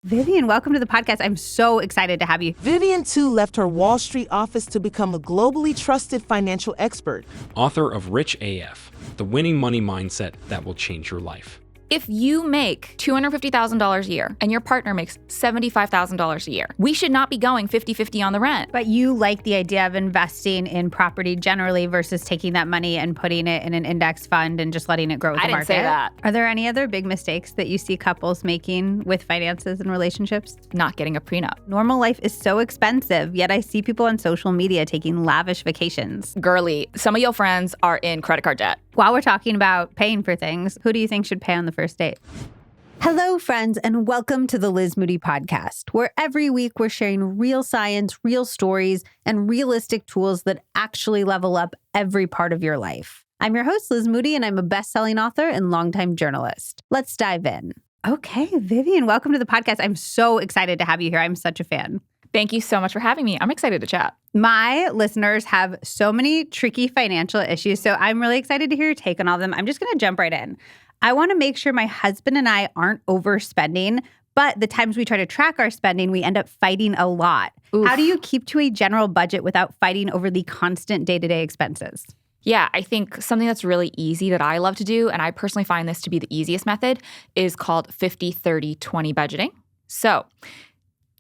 Vivian, welcome to the podcast. I'm so excited to have you. Vivian Tu left her Wall Street office to become a globally trusted financial expert. Author of Rich AF, the winning money mindset that will change your life. If you make $250,000 a year and your partner makes $75,000 a year, we should not be going 50-50 on the rent. But you like the idea of investing in property generally versus taking that money and putting it in an index fund and just letting it grow with the market. I didn't say that. Are there any other big mistakes that you see couples making with finances and relationships? Not getting a prenup. Normal life is so expensive, yet I see people on social media taking lavish vacations. Girly, some of your friends are in credit card debt. While we're talking about paying for things, who do you think should pay on the first date? Hello, friends, and welcome to the Liz Moody Podcast, where every week we're sharing real science, real stories, and realistic tools that actually level up every part of your life. I'm your host, Liz Moody, and I'm a best-selling author and longtime journalist. Let's dive in. Okay, Vivian, welcome to the podcast. I'm so excited to have you here. I'm such a fan. Thank you so much for having me. I'm excited to chat. My listeners have so many tricky financial issues, so I'm really excited to hear your take on all of them. I'm just going to jump right in. I want to make sure my husband and I aren't overspending, but the times we try to track our spending, we end up fighting a lot. Oof. How do you keep to a general budget without fighting over the constant day-to-day expenses? Yeah, I think something that's really easy that I love to do, and I personally find this to be the easiest method, is called 50-30-20 budgeting. So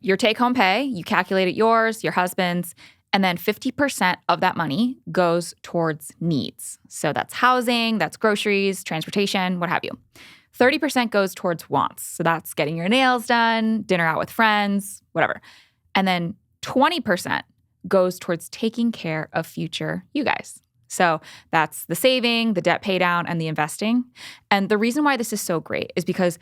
your take-home pay, you calculate it yours, your husband's, and then 50% of that money goes towards needs. So that's housing, that's groceries, transportation, what have you. 30% goes towards wants. So that's getting your nails done, dinner out with friends, whatever. And then 20% goes towards taking care of future you guys. So that's the saving, the debt pay down, and the investing. And the reason why this is so great is because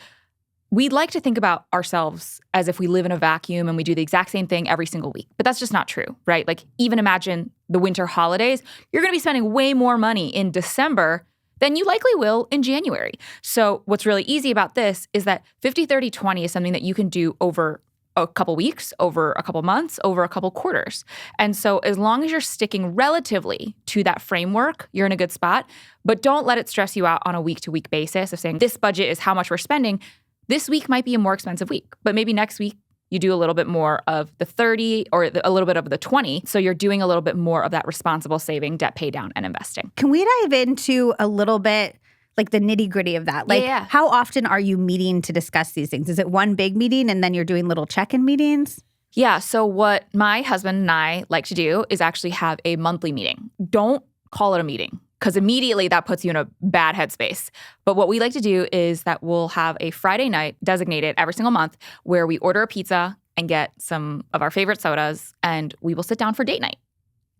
we like to think about ourselves as if we live in a vacuum and we do the exact same thing every single week. But that's just not true, right? Like, even imagine the winter holidays. You're going to be spending way more money in December than you likely will in January. So what's really easy about this is that 50-30-20 is something that you can do over a couple weeks, over a couple months, over a couple quarters. And so as long as you're sticking relatively to that framework, you're in a good spot. But don't let it stress you out on a week-to-week basis of saying, this budget is how much we're spending. This week might be a more expensive week, but maybe next week you do a little bit more of the 30 or a little bit of the 20. So you're doing a little bit more of that responsible saving, debt pay down, and investing. Can we dive into a little bit like the nitty gritty of that? Like, How often are you meeting to discuss these things? Is it one big meeting and then you're doing little check-in meetings? Yeah. So what my husband and I like to do is actually have a monthly meeting. Don't call it a meeting, because immediately that puts you in a bad headspace. But what we like to do is that we'll have a Friday night designated every single month where we order a pizza and get some of our favorite sodas, and we will sit down for date night.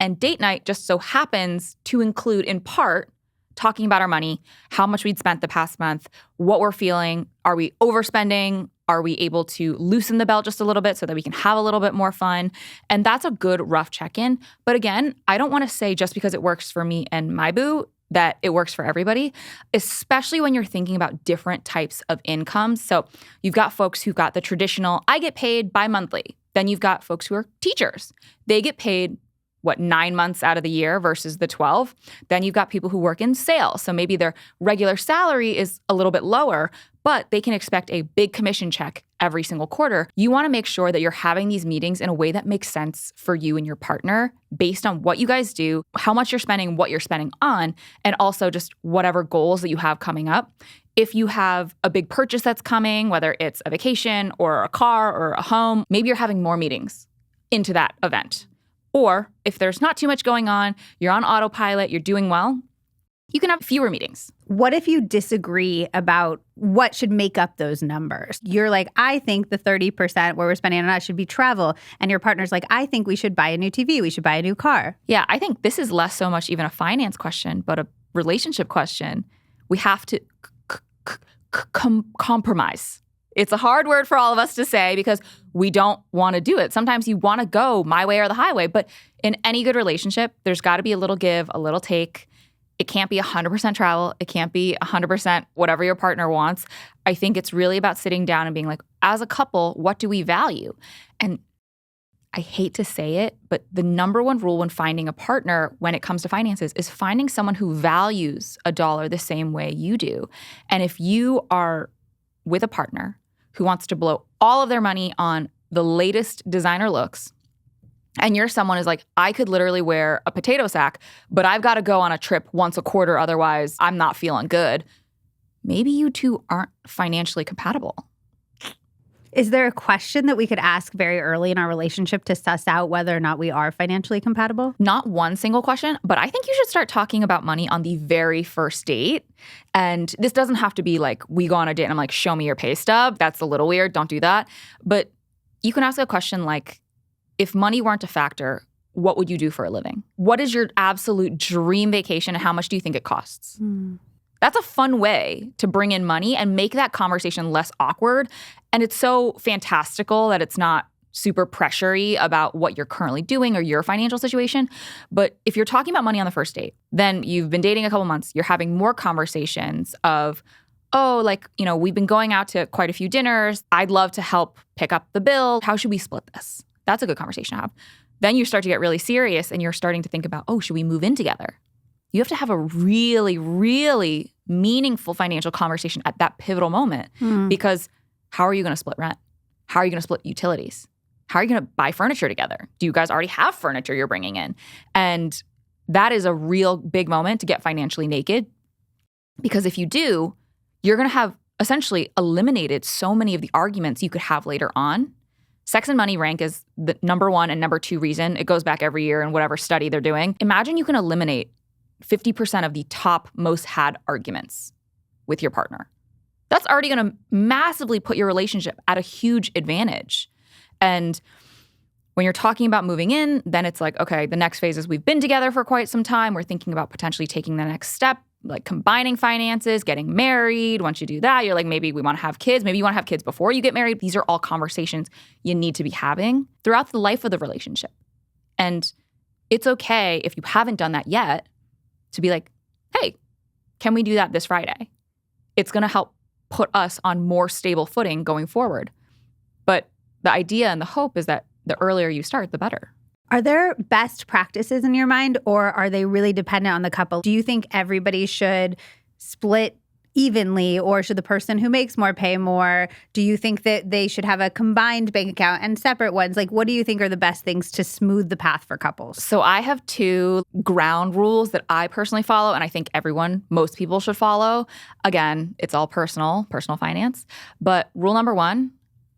And date night just so happens to include, in part, talking about our money, how much we'd spent the past month, what we're feeling. Are we overspending? Are we able to loosen the belt just a little bit so that we can have a little bit more fun? And that's a good rough check-in. But again, I don't want to say just because it works for me and my boo that it works for everybody, especially when you're thinking about different types of incomes. So you've got folks who got the traditional, I get paid bi-monthly. Then you've got folks who are teachers. They get paid 9 months out of the year versus the 12. Then you've got people who work in sales. So maybe their regular salary is a little bit lower, but they can expect a big commission check every single quarter. You want to make sure that you're having these meetings in a way that makes sense for you and your partner based on what you guys do, how much you're spending, what you're spending on, and also just whatever goals that you have coming up. If you have a big purchase that's coming, whether it's a vacation or a car or a home, maybe you're having more meetings into that event. Or if there's not too much going on, you're on autopilot, you're doing well, you can have fewer meetings. What if you disagree about what should make up those numbers? You're like, I think the 30% where we're spending on that should be travel. And your partner's like, I think we should buy a new TV. We should buy a new car. Yeah, I think this is less so much even a finance question, but a relationship question. We have to compromise. It's a hard word for all of us to say because we don't want to do it. Sometimes you want to go my way or the highway, but in any good relationship, there's got to be a little give, a little take. It can't be 100% travel. It can't be 100% whatever your partner wants. I think it's really about sitting down and being like, as a couple, what do we value? And I hate to say it, but the number one rule when finding a partner when it comes to finances is finding someone who values a dollar the same way you do. And if you are with a partner who wants to blow all of their money on the latest designer looks, and you're someone who's like, I could literally wear a potato sack, but I've got to go on a trip once a quarter, otherwise I'm not feeling good. Maybe you two aren't financially compatible. Is there a question that we could ask very early in our relationship to suss out whether or not we are financially compatible? Not one single question, but I think you should start talking about money on the very first date. And this doesn't have to be like, we go on a date and I'm like, show me your pay stub. That's a little weird. Don't do that. But you can ask a question like, if money weren't a factor, what would you do for a living? What is your absolute dream vacation and how much do you think it costs? That's a fun way to bring in money and make that conversation less awkward. And it's so fantastical that it's not super pressury about what you're currently doing or your financial situation. But if you're talking about money on the first date, then you've been dating a couple months, you're having more conversations of, oh, like, you know, we've been going out to quite a few dinners. I'd love to help pick up the bill. How should we split this? That's a good conversation to have. Then you start to get really serious and you're starting to think about, oh, should we move in together? You have to have a really, really meaningful financial conversation at that pivotal moment because how are you going to split rent? How are you going to split utilities? How are you going to buy furniture together? Do you guys already have furniture you're bringing in? And that is a real big moment to get financially naked because if you do, you're going to have essentially eliminated so many of the arguments you could have later on. Sex and money rank is the number 1 and number 2 reason. It goes back every year in whatever study they're doing. Imagine you can eliminate 50% of the top most had arguments with your partner. That's already going to massively put your relationship at a huge advantage. And when you're talking about moving in, then it's like, okay, the next phase is we've been together for quite some time. We're thinking about potentially taking the next step, like combining finances, getting married. Once you do that, you're like, maybe we want to have kids. Maybe you want to have kids before you get married. These are all conversations you need to be having throughout the life of the relationship. And it's okay if you haven't done that yet to be like, hey, can we do that this Friday? It's going to help put us on more stable footing going forward. But the idea and the hope is that the earlier you start, the better. Are there best practices in your mind, or are they really dependent on the couple? Do you think everybody should split evenly, or should the person who makes more pay more? Do you think that they should have a combined bank account and separate ones? Like, what do you think are the best things to smooth the path for couples? So I have 2 ground rules that I personally follow, and I think most people should follow. Again, it's all personal finance. But rule number 1,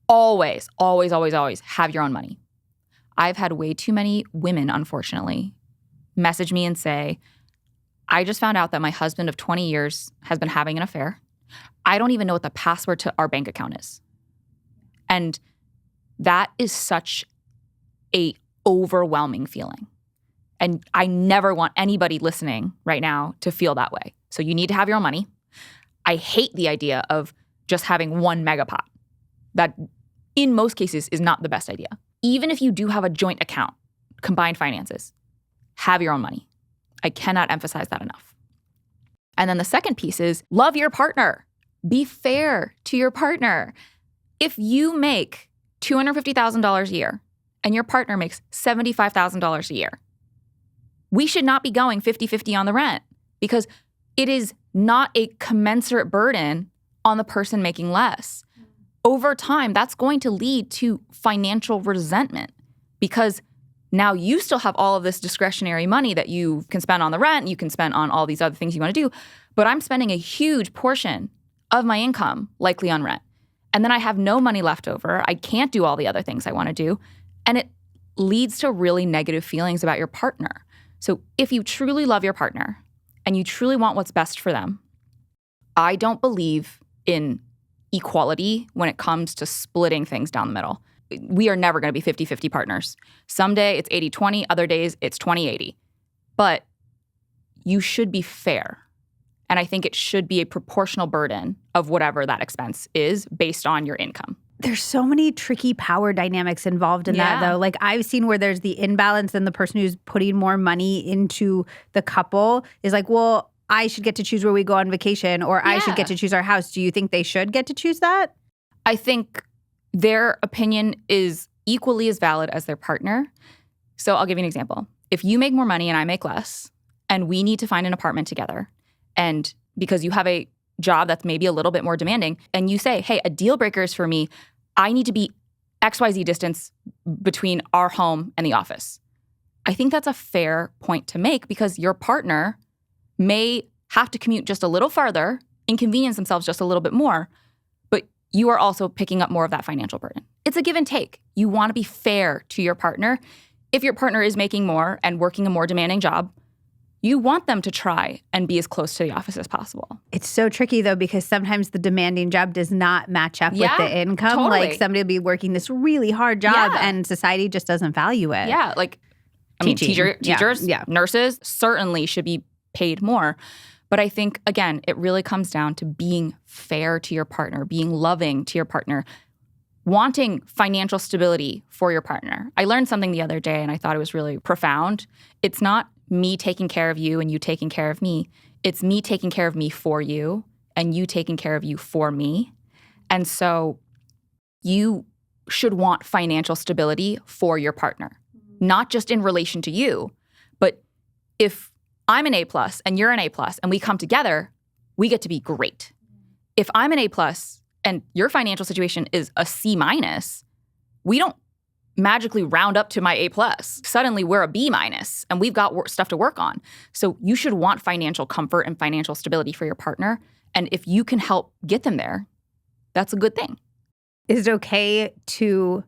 always, always, always, always have your own money. I've had way too many women, unfortunately, message me and say, I just found out that my husband of 20 years has been having an affair. I don't even know what the password to our bank account is. And that is such a overwhelming feeling. And I never want anybody listening right now to feel that way. So you need to have your own money. I hate the idea of just having one megapot. That in most cases is not the best idea. Even if you do have a joint account, combined finances, have your own money. I cannot emphasize that enough. And then the second piece is love your partner. Be fair to your partner. If you make $250,000 a year and your partner makes $75,000 a year, we should not be going 50-50 on the rent because it is not a commensurate burden on the person making less. Over time, that's going to lead to financial resentment because now you still have all of this discretionary money that you can spend on the rent, you can spend on all these other things you want to do, but I'm spending a huge portion of my income likely on rent. And then I have no money left over. I can't do all the other things I want to do. And it leads to really negative feelings about your partner. So if you truly love your partner and you truly want what's best for them, I don't believe in equality when it comes to splitting things down the middle. We are never going to be 50-50 partners. Someday it's 80-20, other days it's 20-80. But you should be fair. And I think it should be a proportional burden of whatever that expense is based on your income. There's so many tricky power dynamics involved in that, though. Like, I've seen where there's the imbalance and the person who's putting more money into the couple is like, well, I should get to choose where we go on vacation, or I should get to choose our house. Do you think they should get to choose that? I think their opinion is equally as valid as their partner. So I'll give you an example. If you make more money and I make less, and we need to find an apartment together, and because you have a job that's maybe a little bit more demanding, and you say, hey, a deal breaker is for me, I need to be XYZ distance between our home and the office. I think that's a fair point to make because your partner may have to commute just a little farther, inconvenience themselves just a little bit more, but you are also picking up more of that financial burden. It's a give and take. You want to be fair to your partner. If your partner is making more and working a more demanding job, you want them to try and be as close to the office as possible. It's so tricky, though, because sometimes the demanding job does not match up with the income. Totally. Like somebody will be working this really hard job and society just doesn't value it. Yeah, like teachers, nurses certainly should be paid more. But I think, again, it really comes down to being fair to your partner, being loving to your partner, wanting financial stability for your partner. I learned something the other day and I thought it was really profound. It's not me taking care of you and you taking care of me. It's me taking care of me for you and you taking care of you for me. And so you should want financial stability for your partner, not just in relation to you, but if I'm an A+ and you're an A+ and we come together, we get to be great. If I'm an A+ and your financial situation is a C-, we don't magically round up to my A+. Suddenly we're a B- and we've got stuff to work on. So you should want financial comfort and financial stability for your partner. And if you can help get them there, that's a good thing. Is it okay to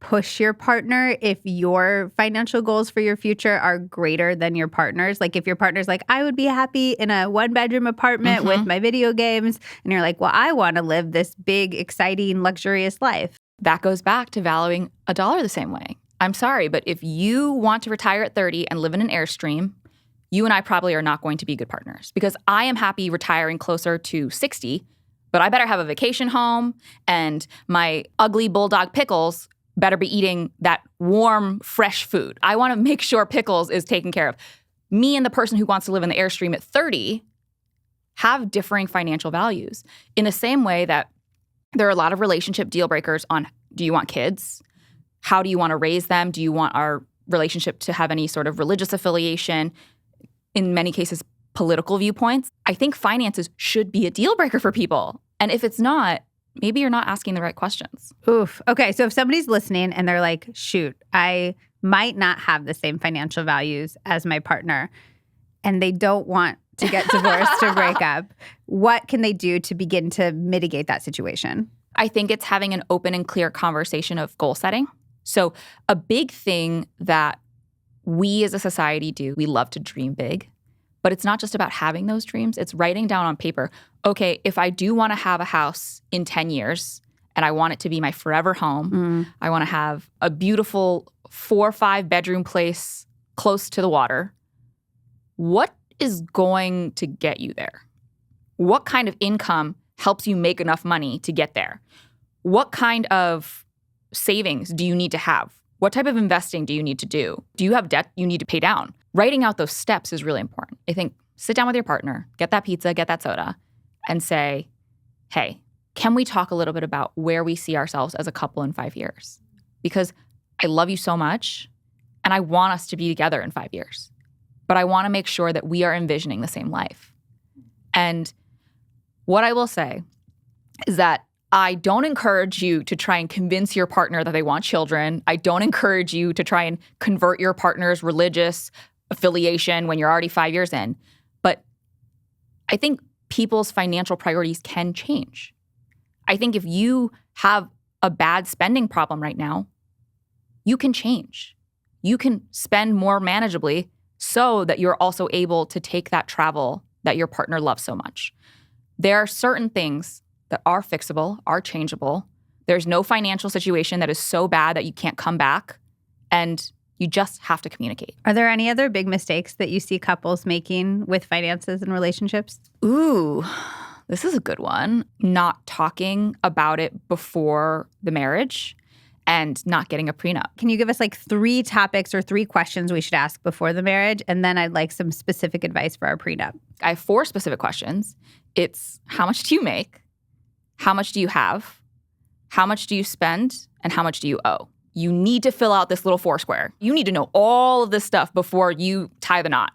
push your partner if your financial goals for your future are greater than your partner's? Like if your partner's like, I would be happy in a 1-bedroom apartment with my video games. And you're like, well, I want to live this big, exciting, luxurious life. That goes back to valuing a dollar the same way. I'm sorry, but if you want to retire at 30 and live in an Airstream, you and I probably are not going to be good partners because I am happy retiring closer to 60, but I better have a vacation home and my ugly bulldog Pickles better be eating that warm, fresh food. I want to make sure Pickles is taken care of. Me and the person who wants to live in the Airstream at 30 have differing financial values in the same way that there are a lot of relationship deal breakers on, do you want kids? How do you want to raise them? Do you want our relationship to have any sort of religious affiliation? In many cases, political viewpoints. I think finances should be a deal breaker for people. And if it's not, maybe you're not asking the right questions. Oof. Okay. So if somebody's listening and they're like, shoot, I might not have the same financial values as my partner, and they don't want to get divorced or break up, what can they do to begin to mitigate that situation? I think it's having an open and clear conversation of goal setting. So a big thing that we as a society do, we love to dream big, but it's not just about having those dreams. It's writing down on paper, okay, if I do want to have a house in 10 years and I want it to be my forever home, I want to have a beautiful 4 or 5 bedroom place close to the water, what is going to get you there? What kind of income helps you make enough money to get there? What kind of savings do you need to have? What type of investing do you need to do? Do you have debt you need to pay down? Writing out those steps is really important. I think sit down with your partner, get that pizza, get that soda, and say, hey, can we talk a little bit about where we see ourselves as a couple in 5 years? Because I love you so much, and I want us to be together in 5 years. But I want to make sure that we are envisioning the same life. And what I will say is that I don't encourage you to try and convince your partner that they want children. I don't encourage you to try and convert your partner's religious affiliation when you're already 5 years in. But I think people's financial priorities can change. I think if you have a bad spending problem right now, you can change. You can spend more manageably so that you're also able to take that travel that your partner loves so much. There are certain things that are fixable, are changeable. There's no financial situation that is so bad that you can't come back, and you just have to communicate. Are there any other big mistakes that you see couples making with finances and relationships? Ooh, this is a good one. Not talking about it before the marriage and not getting a prenup. Can you give us like 3 topics or 3 questions we should ask before the marriage? And then I'd like some specific advice for our prenup. I have 4 specific questions. It's how much do you make? How much do you have? How much do you spend? And how much do you owe? You need to fill out this little 4-square. You need to know all of this stuff before you tie the knot.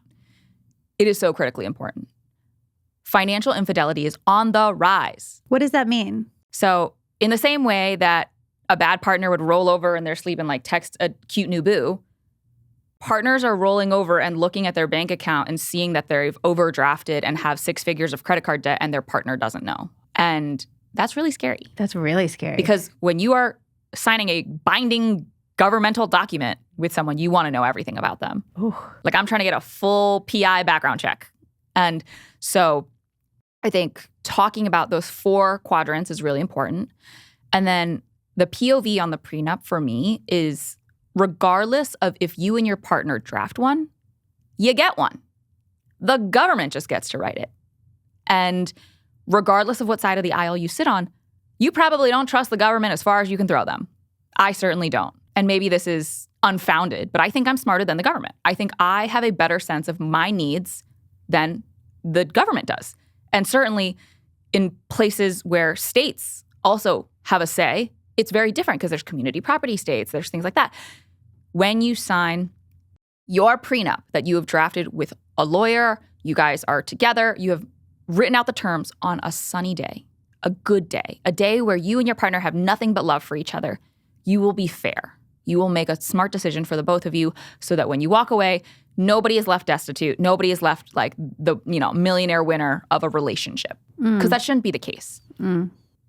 It is so critically important. Financial infidelity is on the rise. What does that mean? So in the same way that a bad partner would roll over in their sleep and like text a cute new boo. Partners are rolling over and looking at their bank account and seeing that they've overdrafted and have 6 figures of credit card debt and their partner doesn't know. And that's really scary. That's really scary. Because when you are signing a binding governmental document with someone, you want to know everything about them. Ooh. Like I'm trying to get a full PI background check. And so I think talking about those 4 quadrants is really important. And then the POV on the prenup for me is regardless of if you and your partner draft one, you get one. The government just gets to write it. And regardless of what side of the aisle you sit on, you probably don't trust the government as far as you can throw them. I certainly don't. And maybe this is unfounded, but I think I'm smarter than the government. I think I have a better sense of my needs than the government does. And certainly in places where states also have a say, it's very different because there's community property states, there's things like that. When you sign your prenup that you have drafted with a lawyer, you guys are together, you have written out the terms on a sunny day, a good day, a day where you and your partner have nothing but love for each other, you will be fair. You will make a smart decision for the both of you so that when you walk away, nobody is left destitute. Nobody is left like the, millionaire winner of a relationship. Because that shouldn't be the case.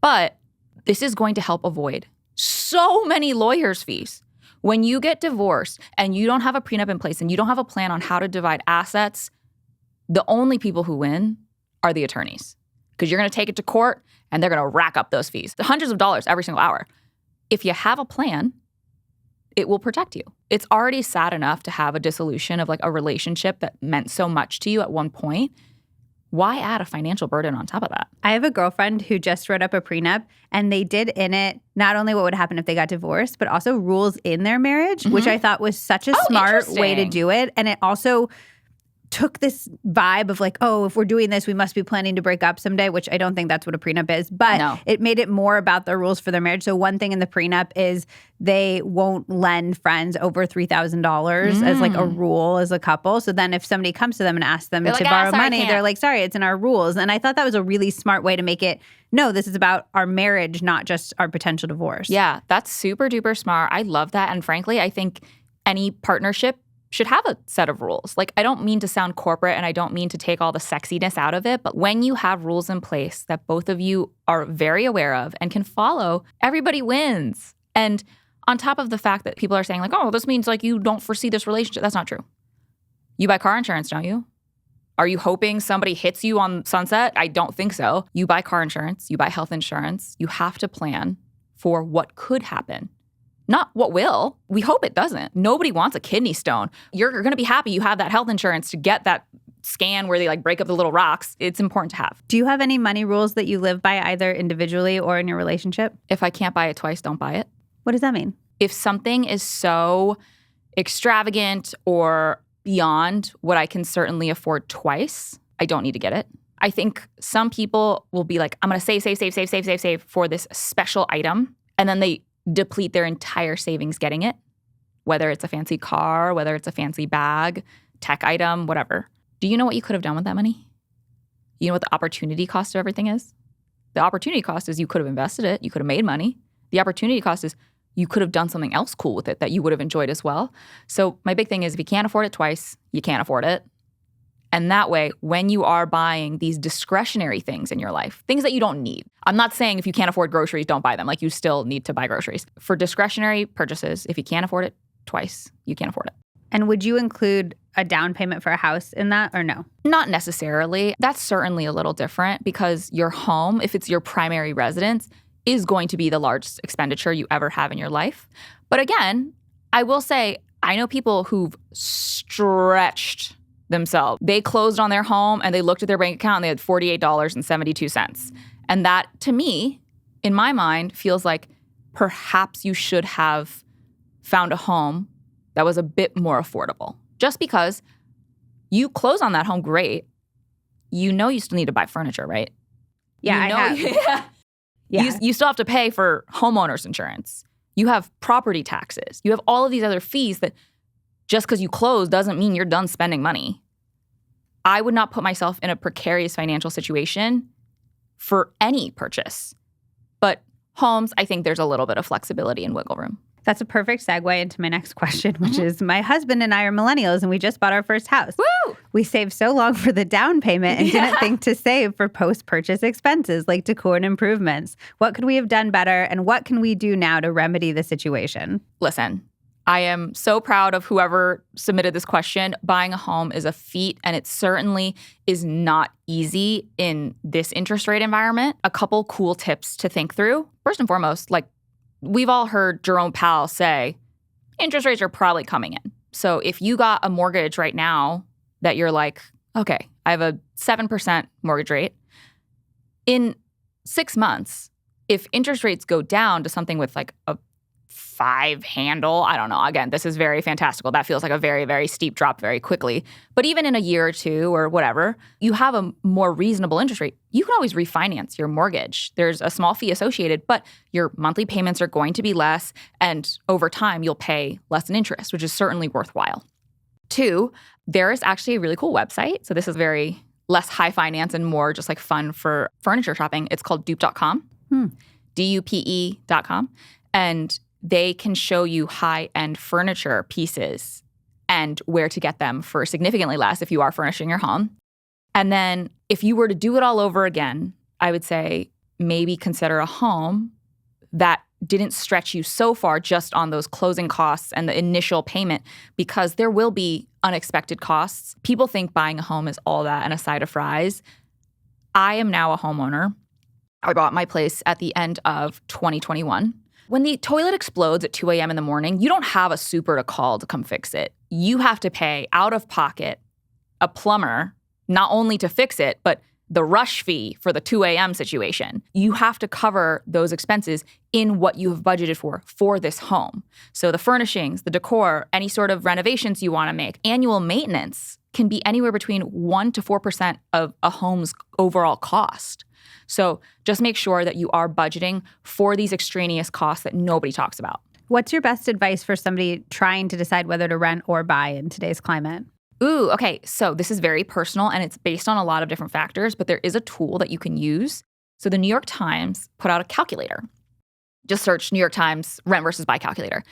But this is going to help avoid so many lawyers' fees. When you get divorced and you don't have a prenup in place and you don't have a plan on how to divide assets, the only people who win are the attorneys. Because you're going to take it to court and they're going to rack up those fees. Hundreds of dollars every single hour. If you have a plan, it will protect you. It's already sad enough to have a dissolution of like a relationship that meant so much to you at one point. Why add a financial burden on top of that? I have a girlfriend who just wrote up a prenup, and they did in it not only what would happen if they got divorced, but also rules in their marriage, which I thought was such a smart way to do it. And it also took this vibe of like, oh, if we're doing this, we must be planning to break up someday, which I don't think that's what a prenup is. But it made it more about the rules for their marriage. So one thing in the prenup is they won't lend friends over $3,000 as like a rule as a couple. So then if somebody comes to them and asks them to borrow money, they're like, sorry, it's in our rules. And I thought that was a really smart way to make it, no, this is about our marriage, not just our potential divorce. Yeah, that's super duper smart. I love that. And frankly, I think any partnership should have a set of rules. Like, I don't mean to sound corporate and I don't mean to take all the sexiness out of it, but when you have rules in place that both of you are very aware of and can follow, everybody wins. And on top of the fact that people are saying like, oh, this means like you don't foresee this relationship. That's not true. You buy car insurance, don't you? Are you hoping somebody hits you on Sunset? I don't think so. You buy car insurance, you buy health insurance. You have to plan for what could happen. Not what will. We hope it doesn't. Nobody wants a kidney stone. You're going to be happy you have that health insurance to get that scan where they like break up the little rocks. It's important to have. Do you have any money rules that you live by either individually or in your relationship? If I can't buy it twice, don't buy it. What does that mean? If something is so extravagant or beyond what I can certainly afford twice, I don't need to get it. I think some people will be like, I'm going to save for this special item. And then they deplete their entire savings getting it, whether it's a fancy car, whether it's a fancy bag, tech item, whatever. Do you know what you could have done with that money? You know what the opportunity cost of everything is? The opportunity cost is you could have invested it. You could have made money. The opportunity cost is you could have done something else cool with it that you would have enjoyed as well. So my big thing is if you can't afford it twice, you can't afford it. And that way, when you are buying these discretionary things in your life, things that you don't need. I'm not saying if you can't afford groceries, don't buy them. Like you still need to buy groceries. For discretionary purchases, if you can't afford it twice, you can't afford it. And would you include a down payment for a house in that or no? Not necessarily. That's certainly a little different because your home, if it's your primary residence, is going to be the largest expenditure you ever have in your life. But again, I will say, I know people who've stretched themselves. They closed on their home and they looked at their bank account and they had $48.72. And that, to me, in my mind, feels like perhaps you should have found a home that was a bit more affordable. Just because you close on that home, great. You know you still need to buy furniture, right? Yeah, I have. Yeah. You still have to pay for homeowners insurance. You have property taxes. You have all of these other fees that just because you close doesn't mean you're done spending money. I would not put myself in a precarious financial situation for any purchase. But Homes, I think there's a little bit of flexibility and wiggle room. That's a perfect segue into my next question, which is my husband and I are millennials and we just bought our first house. Woo! We saved so long for the down payment and didn't think to save for post-purchase expenses like decor and improvements. What could we have done better and what can we do now to remedy the situation? Listen, I am so proud of whoever submitted this question. Buying a home is a feat, and it certainly is not easy in this interest rate environment. A couple cool tips to think through. First and foremost, like we've all heard Jerome Powell say, interest rates are probably coming in. So if you got a mortgage right now that you're like, okay, I have a 7% mortgage rate, in 6 months, if interest rates go down to something with like a 5 handle, I don't know. Again, this is very fantastical. That feels like a very, very steep drop very quickly. But even in a year or two or whatever, you have a more reasonable interest rate. You can always refinance your mortgage. There's a small fee associated, but your monthly payments are going to be less. And over time, you'll pay less in interest, which is certainly worthwhile. 2, there is actually a really cool website. So this is very less high finance and more just like fun for furniture shopping. It's called dupe.com, dupe.com. And they can show you high-end furniture pieces and where to get them for significantly less if you are furnishing your home. And then if you were to do it all over again, I would say maybe consider a home that didn't stretch you so far just on those closing costs and the initial payment, because there will be unexpected costs. People think buying a home is all that and a side of fries. I am now a homeowner. I bought my place at the end of 2021. When the toilet explodes at 2 a.m. in the morning, you don't have a super to call to come fix it. You have to pay out of pocket a plumber, not only to fix it, but the rush fee for the 2 a.m. situation. You have to cover those expenses in what you have budgeted for this home. So the furnishings, the decor, any sort of renovations you want to make, annual maintenance can be anywhere between 1% to 4% of a home's overall cost. So just make sure that you are budgeting for these extraneous costs that nobody talks about. What's your best advice for somebody trying to decide whether to rent or buy in today's climate? Ooh, okay. So this is very personal and it's based on a lot of different factors, but there is a tool that you can use. So the New York Times put out a calculator. Just search New York Times rent versus buy calculator.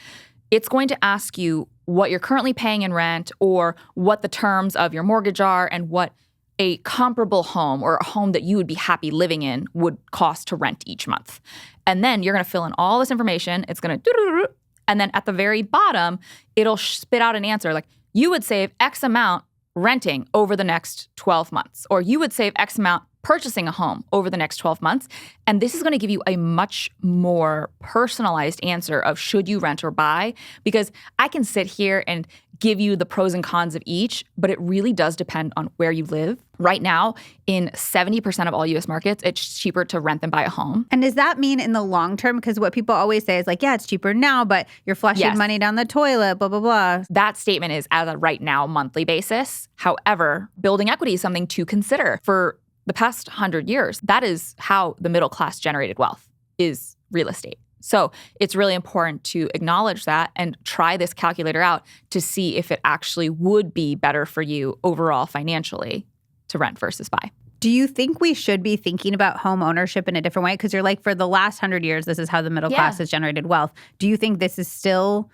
It's going to ask you what you're currently paying in rent or what the terms of your mortgage are and what a comparable home or a home that you would be happy living in would cost to rent each month. And then you're going to fill in all this information. It's going to, and then at the very bottom, it'll spit out an answer like, you would save X amount renting over the next 12 months, or you would save X amount purchasing a home over the next 12 months. And this is going to give you a much more personalized answer of should you rent or buy, because I can sit here and give you the pros and cons of each, but it really does depend on where you live. Right now, in 70% of all U.S. markets, it's cheaper to rent than buy a home. And does that mean in the long term? Because what people always say is like, yeah, it's cheaper now, but you're flushing money down the toilet, blah, blah, blah. That statement is as a right now monthly basis. However, building equity is something to consider. For the past 100 years, that is how the middle class generated wealth, is real estate. So it's really important to acknowledge that and try this calculator out to see if it actually would be better for you overall financially to rent versus buy. Do you think we should be thinking about home ownership in a different way? Because you're like, for the last 100 years, this is how the middle class has generated wealth. Do you think this is still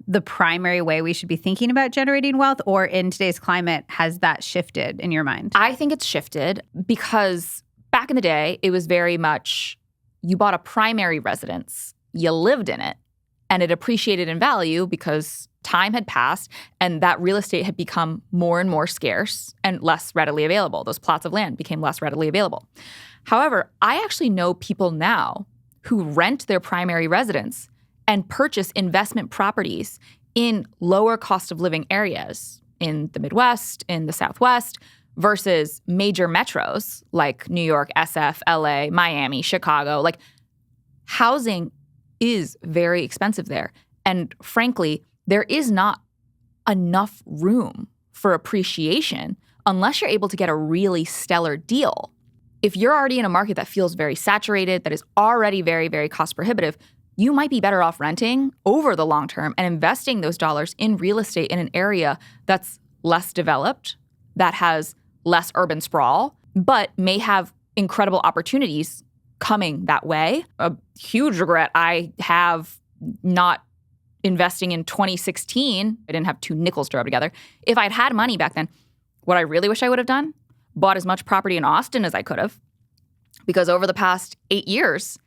the primary way we should be thinking about generating wealth? Or in today's climate, has that shifted in your mind? I think it's shifted because back in the day, it was very much you bought a primary residence, you lived in it, and it appreciated in value because time had passed and that real estate had become more and more scarce and less readily available. Those plots of land became less readily available. However, I actually know people now who rent their primary residence and purchase investment properties in lower cost of living areas in the Midwest, in the Southwest, versus major metros like New York, SF, LA, Miami, Chicago. Like, housing is very expensive there. And frankly, there is not enough room for appreciation unless you're able to get a really stellar deal. If you're already in a market that feels very saturated, that is already very, very cost prohibitive, you might be better off renting over the long term and investing those dollars in real estate in an area that's less developed, that has less urban sprawl, but may have incredible opportunities coming that way. A huge regret I have not investing in 2016. I didn't have 2 nickels to rub together. If I'd had money back then, what I really wish I would have done, bought as much property in Austin as I could have. Because over the past 8 years,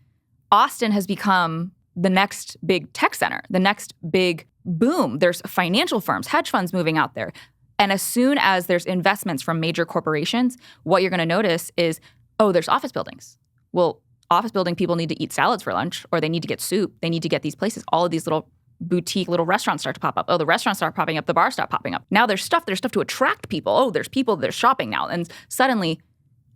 Austin has become the next big tech center, the next big boom. There's financial firms, hedge funds moving out there. And as soon as there's investments from major corporations, what you're going to notice is, oh, there's office buildings. Well, office building people need to eat salads for lunch, or they need to get soup. They need to get these places. All of these little boutique little restaurants start to pop up. Oh, the restaurants start popping up. The bars start popping up. Now there's stuff to attract people. Oh, there's people, there's shopping now. And suddenly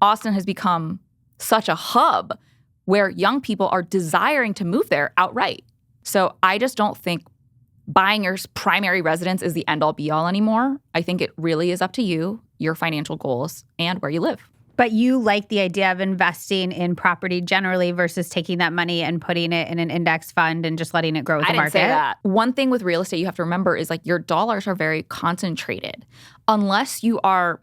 Austin has become such a hub where young people are desiring to move there outright. So I just don't think buying your primary residence is the end-all be-all anymore. I think it really is up to you, your financial goals, and where you live. But you like the idea of investing in property generally versus taking that money and putting it in an index fund and just letting it grow with the market? I didn't say that. One thing with real estate you have to remember is like your dollars are very concentrated. Unless you are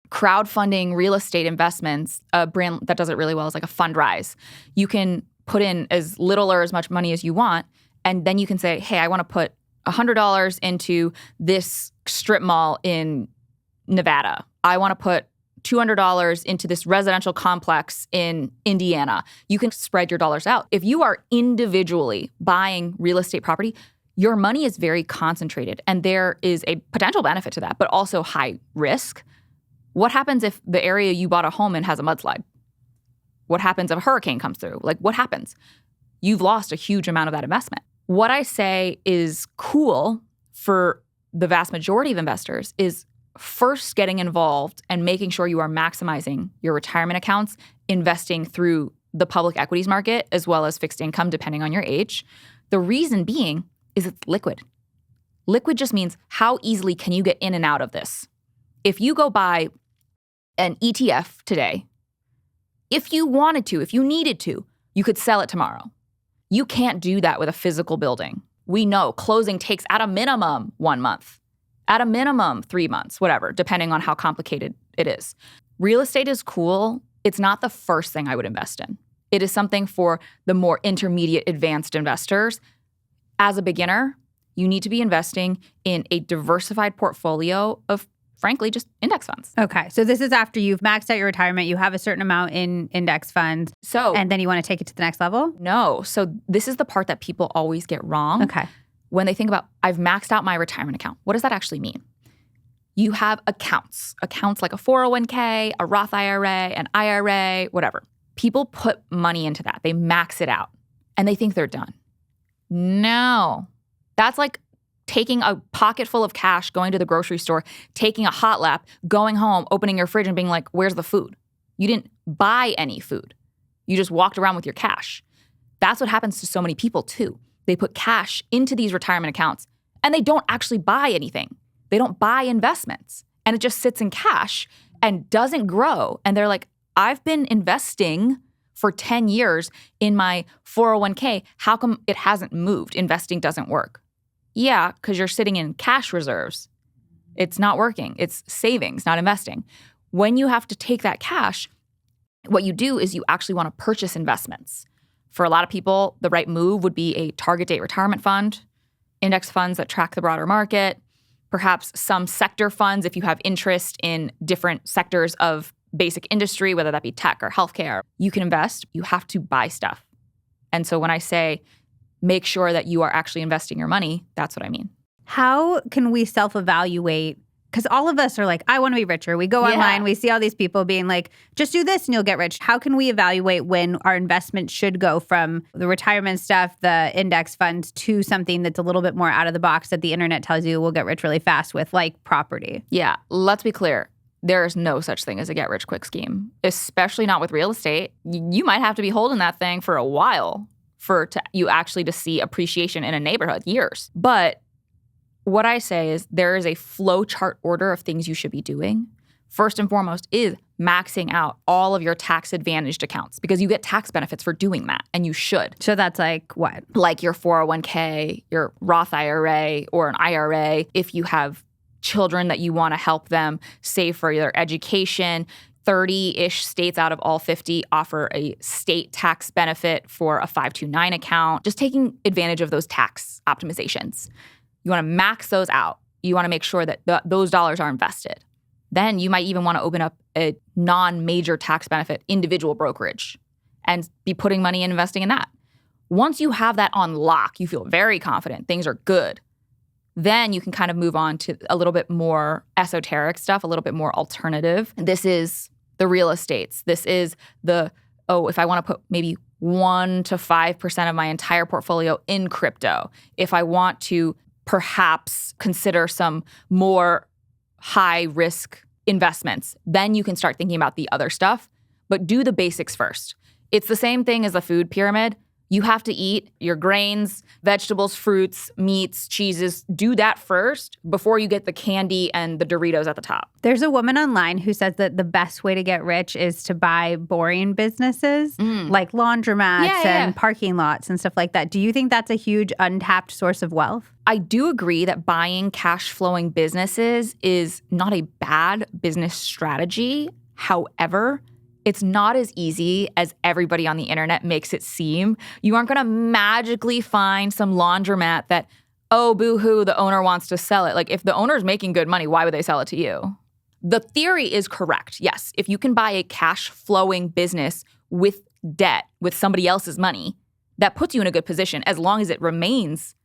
crowdfunding real estate investments, a brand that does it really well is like a Fundrise. You can put in as little or as much money as you want, and then you can say, hey, I want to put $100 into this strip mall in Nevada. I want to put $200 into this residential complex in Indiana. You can spread your dollars out. If you are individually buying real estate property, your money is very concentrated, and there is a potential benefit to that, but also high risk. What happens if the area you bought a home in has a mudslide? What happens if a hurricane comes through? Like, what happens? You've lost a huge amount of that investment. What I say is cool for the vast majority of investors is first getting involved and making sure you are maximizing your retirement accounts, investing through the public equities market as well as fixed income, depending on your age. The reason being is it's liquid. Liquid just means how easily can you get in and out of this? If you go buy an ETF today, if you wanted to, if you needed to, you could sell it tomorrow. You can't do that with a physical building. We know closing takes at a minimum 1 month. At a minimum, 3 months, whatever, depending on how complicated it is. Real estate is cool. It's not the first thing I would invest in. It is something for the more intermediate advanced investors. As a beginner, you need to be investing in a diversified portfolio of, frankly, just index funds. Okay. So this is after you've maxed out your retirement, you have a certain amount in index funds, and then you want to take it to the next level? No. So this is the part that people always get wrong. Okay. When they think about, I've maxed out my retirement account, what does that actually mean? You have accounts like a 401k, a Roth IRA, an IRA, whatever. People put money into that. They max it out and they think they're done. No. That's like taking a pocket full of cash, going to the grocery store, taking a hot lap, going home, opening your fridge and being like, where's the food? You didn't buy any food. You just walked around with your cash. That's what happens to so many people too. They put cash into these retirement accounts and they don't actually buy anything. They don't buy investments, and it just sits in cash and doesn't grow. And they're like, I've been investing for 10 years in my 401k. How come it hasn't moved? Investing doesn't work. Yeah, because you're sitting in cash reserves. It's not working. It's savings, not investing. When you have to take that cash, what you do is you actually want to purchase investments. For a lot of people, the right move would be a target date retirement fund, index funds that track the broader market, perhaps some sector funds if you have interest in different sectors of basic industry, whether that be tech or healthcare. You can invest. You have to buy stuff. And so when I say make sure that you are actually investing your money, that's what I mean. How can we self-evaluate? Because all of us are like, I want to be richer. We go online, we see all these people being like, just do this and you'll get rich. How can we evaluate when our investment should go from the retirement stuff, the index funds, to something that's a little bit more out of the box that the internet tells you will get rich really fast with, like property? Yeah, let's be clear. There is no such thing as a get-rich-quick scheme, especially not with real estate. You might have to be holding that thing for a while for you actually to see appreciation in a neighborhood, years. But what I say is there is a flow chart order of things you should be doing. First and foremost is maxing out all of your tax-advantaged accounts because you get tax benefits for doing that, and you should. So that's like what? Like your 401k, your Roth IRA, or an IRA. If you have children that you want to help them save for their education, 30-ish states out of all 50 offer a state tax benefit for a 529 account, just taking advantage of those tax optimizations. You want to max those out. You want to make sure that those dollars are invested. Then you might even want to open up a non-major tax benefit individual brokerage and be putting money and investing in that. Once you have that on lock, you feel very confident, things are good, then you can kind of move on to a little bit more esoteric stuff, a little bit more alternative. This is the real estates. This is if I want to put maybe 1 to 5% of my entire portfolio in crypto, if I want to perhaps consider some more high risk investments, then you can start thinking about the other stuff, but do the basics first. It's the same thing as the food pyramid. You have to eat your grains, vegetables, fruits, meats, cheeses. Do that first before you get the candy and the Doritos at the top. There's a woman online who says that the best way to get rich is to buy boring businesses like laundromats and parking lots and stuff like that. Do you think that's a huge untapped source of wealth? I do agree that buying cash flowing businesses is not a bad business strategy. However, it's not as easy as everybody on the internet makes it seem. You aren't going to magically find some laundromat that, oh, boo-hoo, the owner wants to sell it. Like, if the owner's making good money, why would they sell it to you? The theory is correct. Yes, if you can buy a cash-flowing business with debt, with somebody else's money, that puts you in a good position as long as it remains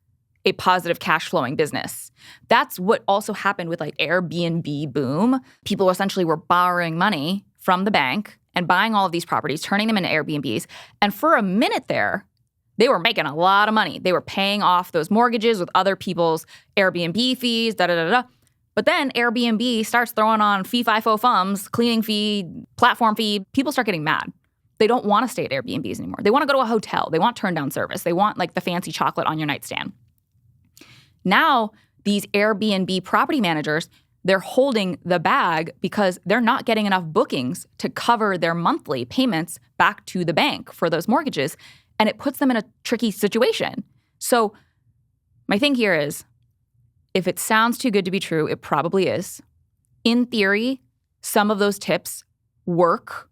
a positive cash-flowing business. That's what also happened with like Airbnb boom. People essentially were borrowing money from the bank and buying all of these properties, turning them into Airbnbs. And for a minute there, they were making a lot of money. They were paying off those mortgages with other people's Airbnb fees, da-da-da-da. But then Airbnb starts throwing on fee, fi, fo, fums, cleaning fee, platform fee. People start getting mad. They don't want to stay at Airbnbs anymore. They want to go to a hotel. They want turn-down service. They want like the fancy chocolate on your nightstand. Now, these Airbnb property managers, they're holding the bag because they're not getting enough bookings to cover their monthly payments back to the bank for those mortgages. And it puts them in a tricky situation. So my thing here is, if it sounds too good to be true, it probably is. In theory, some of those tips work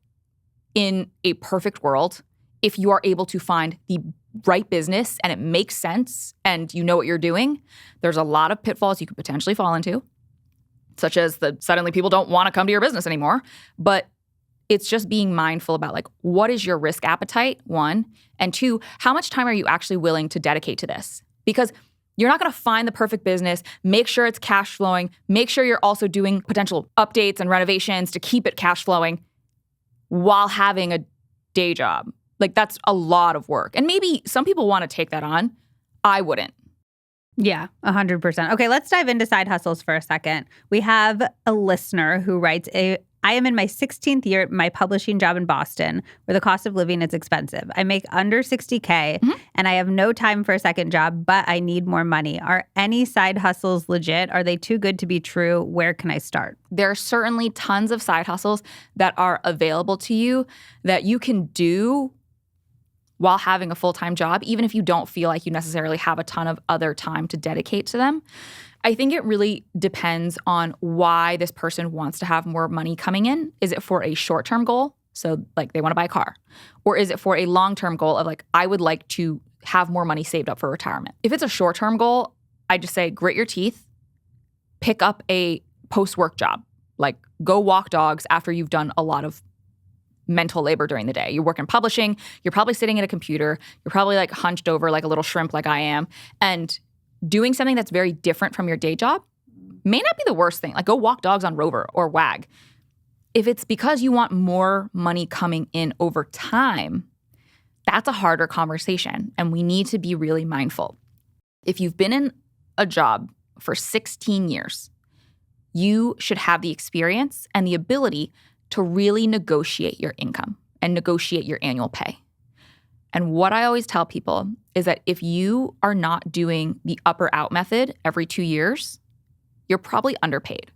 in a perfect world if you are able to find the right business and it makes sense and you know what you're doing. There's a lot of pitfalls you could potentially fall into, such as suddenly people don't want to come to your business anymore. But it's just being mindful about like, what is your risk appetite, one, and two, how much time are you actually willing to dedicate to this? Because you're not going to find the perfect business, make sure it's cash flowing, make sure you're also doing potential updates and renovations to keep it cash flowing while having a day job. Like, that's a lot of work. And maybe some people want to take that on. I wouldn't. Yeah, 100%. Okay, let's dive into side hustles for a second. We have a listener who writes, I am in my 16th year at my publishing job in Boston, where the cost of living is expensive. I make under $60K, and I have no time for a second job, but I need more money. Are any side hustles legit? Are they too good to be true? Where can I start? There are certainly tons of side hustles that are available to you that you can do while having a full-time job, even if you don't feel like you necessarily have a ton of other time to dedicate to them. I think it really depends on why this person wants to have more money coming in. Is it for a short-term goal? So like they want to buy a car. Or is it for a long-term goal of like, I would like to have more money saved up for retirement? If it's a short-term goal, I just say grit your teeth, pick up a post-work job. Like go walk dogs after you've done a lot of mental labor during the day. You work in publishing, you're probably sitting at a computer, you're probably like hunched over like a little shrimp like I am, and doing something that's very different from your day job may not be the worst thing. Like go walk dogs on Rover or WAG. If it's because you want more money coming in over time, that's a harder conversation, and we need to be really mindful. If you've been in a job for 16 years, you should have the experience and the ability to really negotiate your income and negotiate your annual pay. And what I always tell people is that if you are not doing the up or out method every 2 years, you're probably underpaid.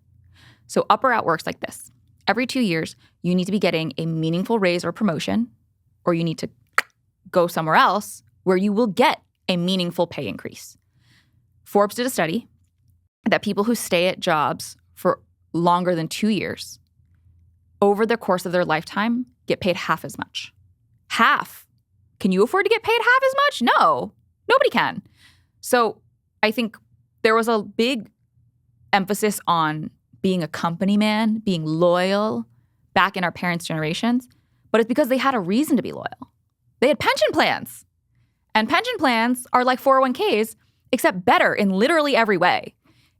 So up or out works like this. Every 2 years, you need to be getting a meaningful raise or promotion, or you need to go somewhere else where you will get a meaningful pay increase. Forbes did a study that people who stay at jobs for longer than 2 years over the course of their lifetime, get paid half as much. Half. Can you afford to get paid half as much? No, nobody can. So I think there was a big emphasis on being a company man, being loyal back in our parents' generations, but it's because they had a reason to be loyal. They had pension plans. And pension plans are like 401ks, except better in literally every way.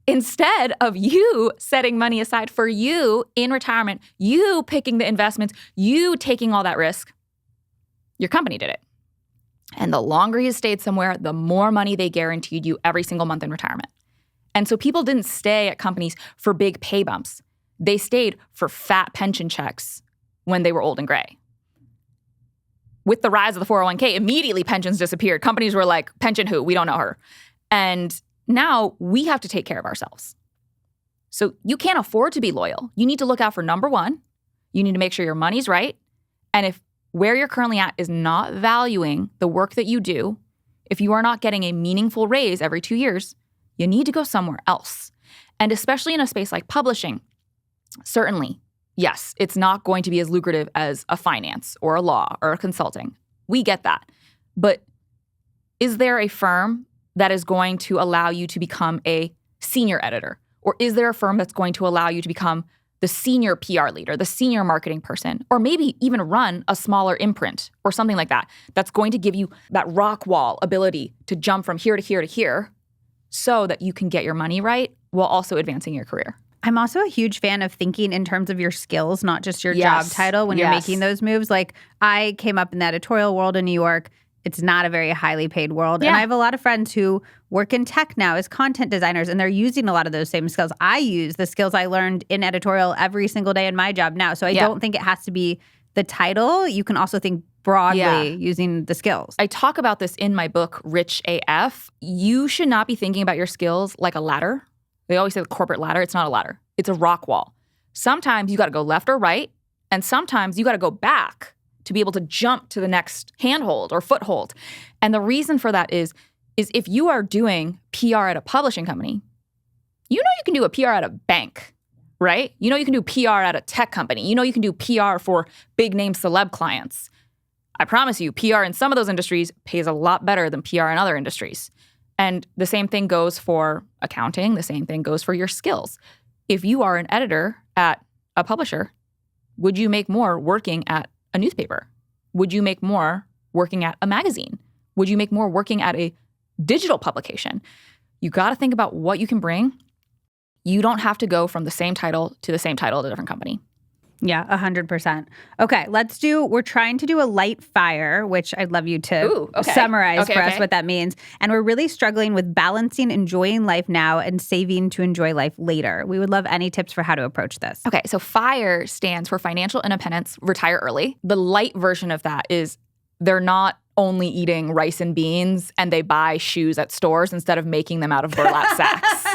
Instead of you setting money aside for you in retirement, you picking the investments, you taking all that risk, your company did it. And the longer you stayed somewhere, the more money they guaranteed you every single month in retirement. And so people didn't stay at companies for big pay bumps. They stayed for fat pension checks when they were old and gray. With the rise of the 401k, immediately pensions disappeared. Companies were like, pension who? We don't know her. And now we have to take care of ourselves. So you can't afford to be loyal. You need to look out for number one. You need to make sure your money's right. And if where you're currently at is not valuing the work that you do, if you are not getting a meaningful raise every 2 years, you need to go somewhere else. And especially in a space like publishing, certainly, yes, it's not going to be as lucrative as a finance or a law or a consulting. We get that. But is there a firm that is going to allow you to become a senior editor? Or is there a firm that's going to allow you to become the senior PR leader, the senior marketing person, or maybe even run a smaller imprint or something like that, that's going to give you that rock wall ability to jump from here to here to here so that you can get your money right while also advancing your career? I'm also a huge fan of thinking in terms of your skills, not just your job title when you're making those moves. Like, I came up in the editorial world in New York. It's not a very highly paid world. And I have a lot of friends who work in tech now as content designers, and they're using a lot of those same skills. I use the skills I learned in editorial every single day in my job now. So I don't think it has to be the title. You can also think broadly using the skills. I talk about this in my book, Rich AF. You should not be thinking about your skills like a ladder. They always say the corporate ladder. It's not a ladder. It's a rock wall. Sometimes you got to go left or right, and sometimes you got to go back to be able to jump to the next handhold or foothold. And the reason for that is if you are doing PR at a publishing company, you know you can do a PR at a bank, right? You know you can do PR at a tech company. You know you can do PR for big name celeb clients. I promise you, PR in some of those industries pays a lot better than PR in other industries. And the same thing goes for accounting. The same thing goes for your skills. If you are an editor at a publisher, would you make more working at a newspaper? Would you make more working at a magazine? Would you make more working at a digital publication? You got to think about what you can bring. You don't have to go from the same title to the same title at a different company. Yeah, 100%. Okay, we're trying to do a light fire, which I'd love you to summarize for us what that means. And we're really struggling with balancing enjoying life now and saving to enjoy life later. We would love any tips for how to approach this. Okay, so FIRE stands for financial independence, retire early. The light version of that is they're not only eating rice and beans and they buy shoes at stores instead of making them out of burlap sacks.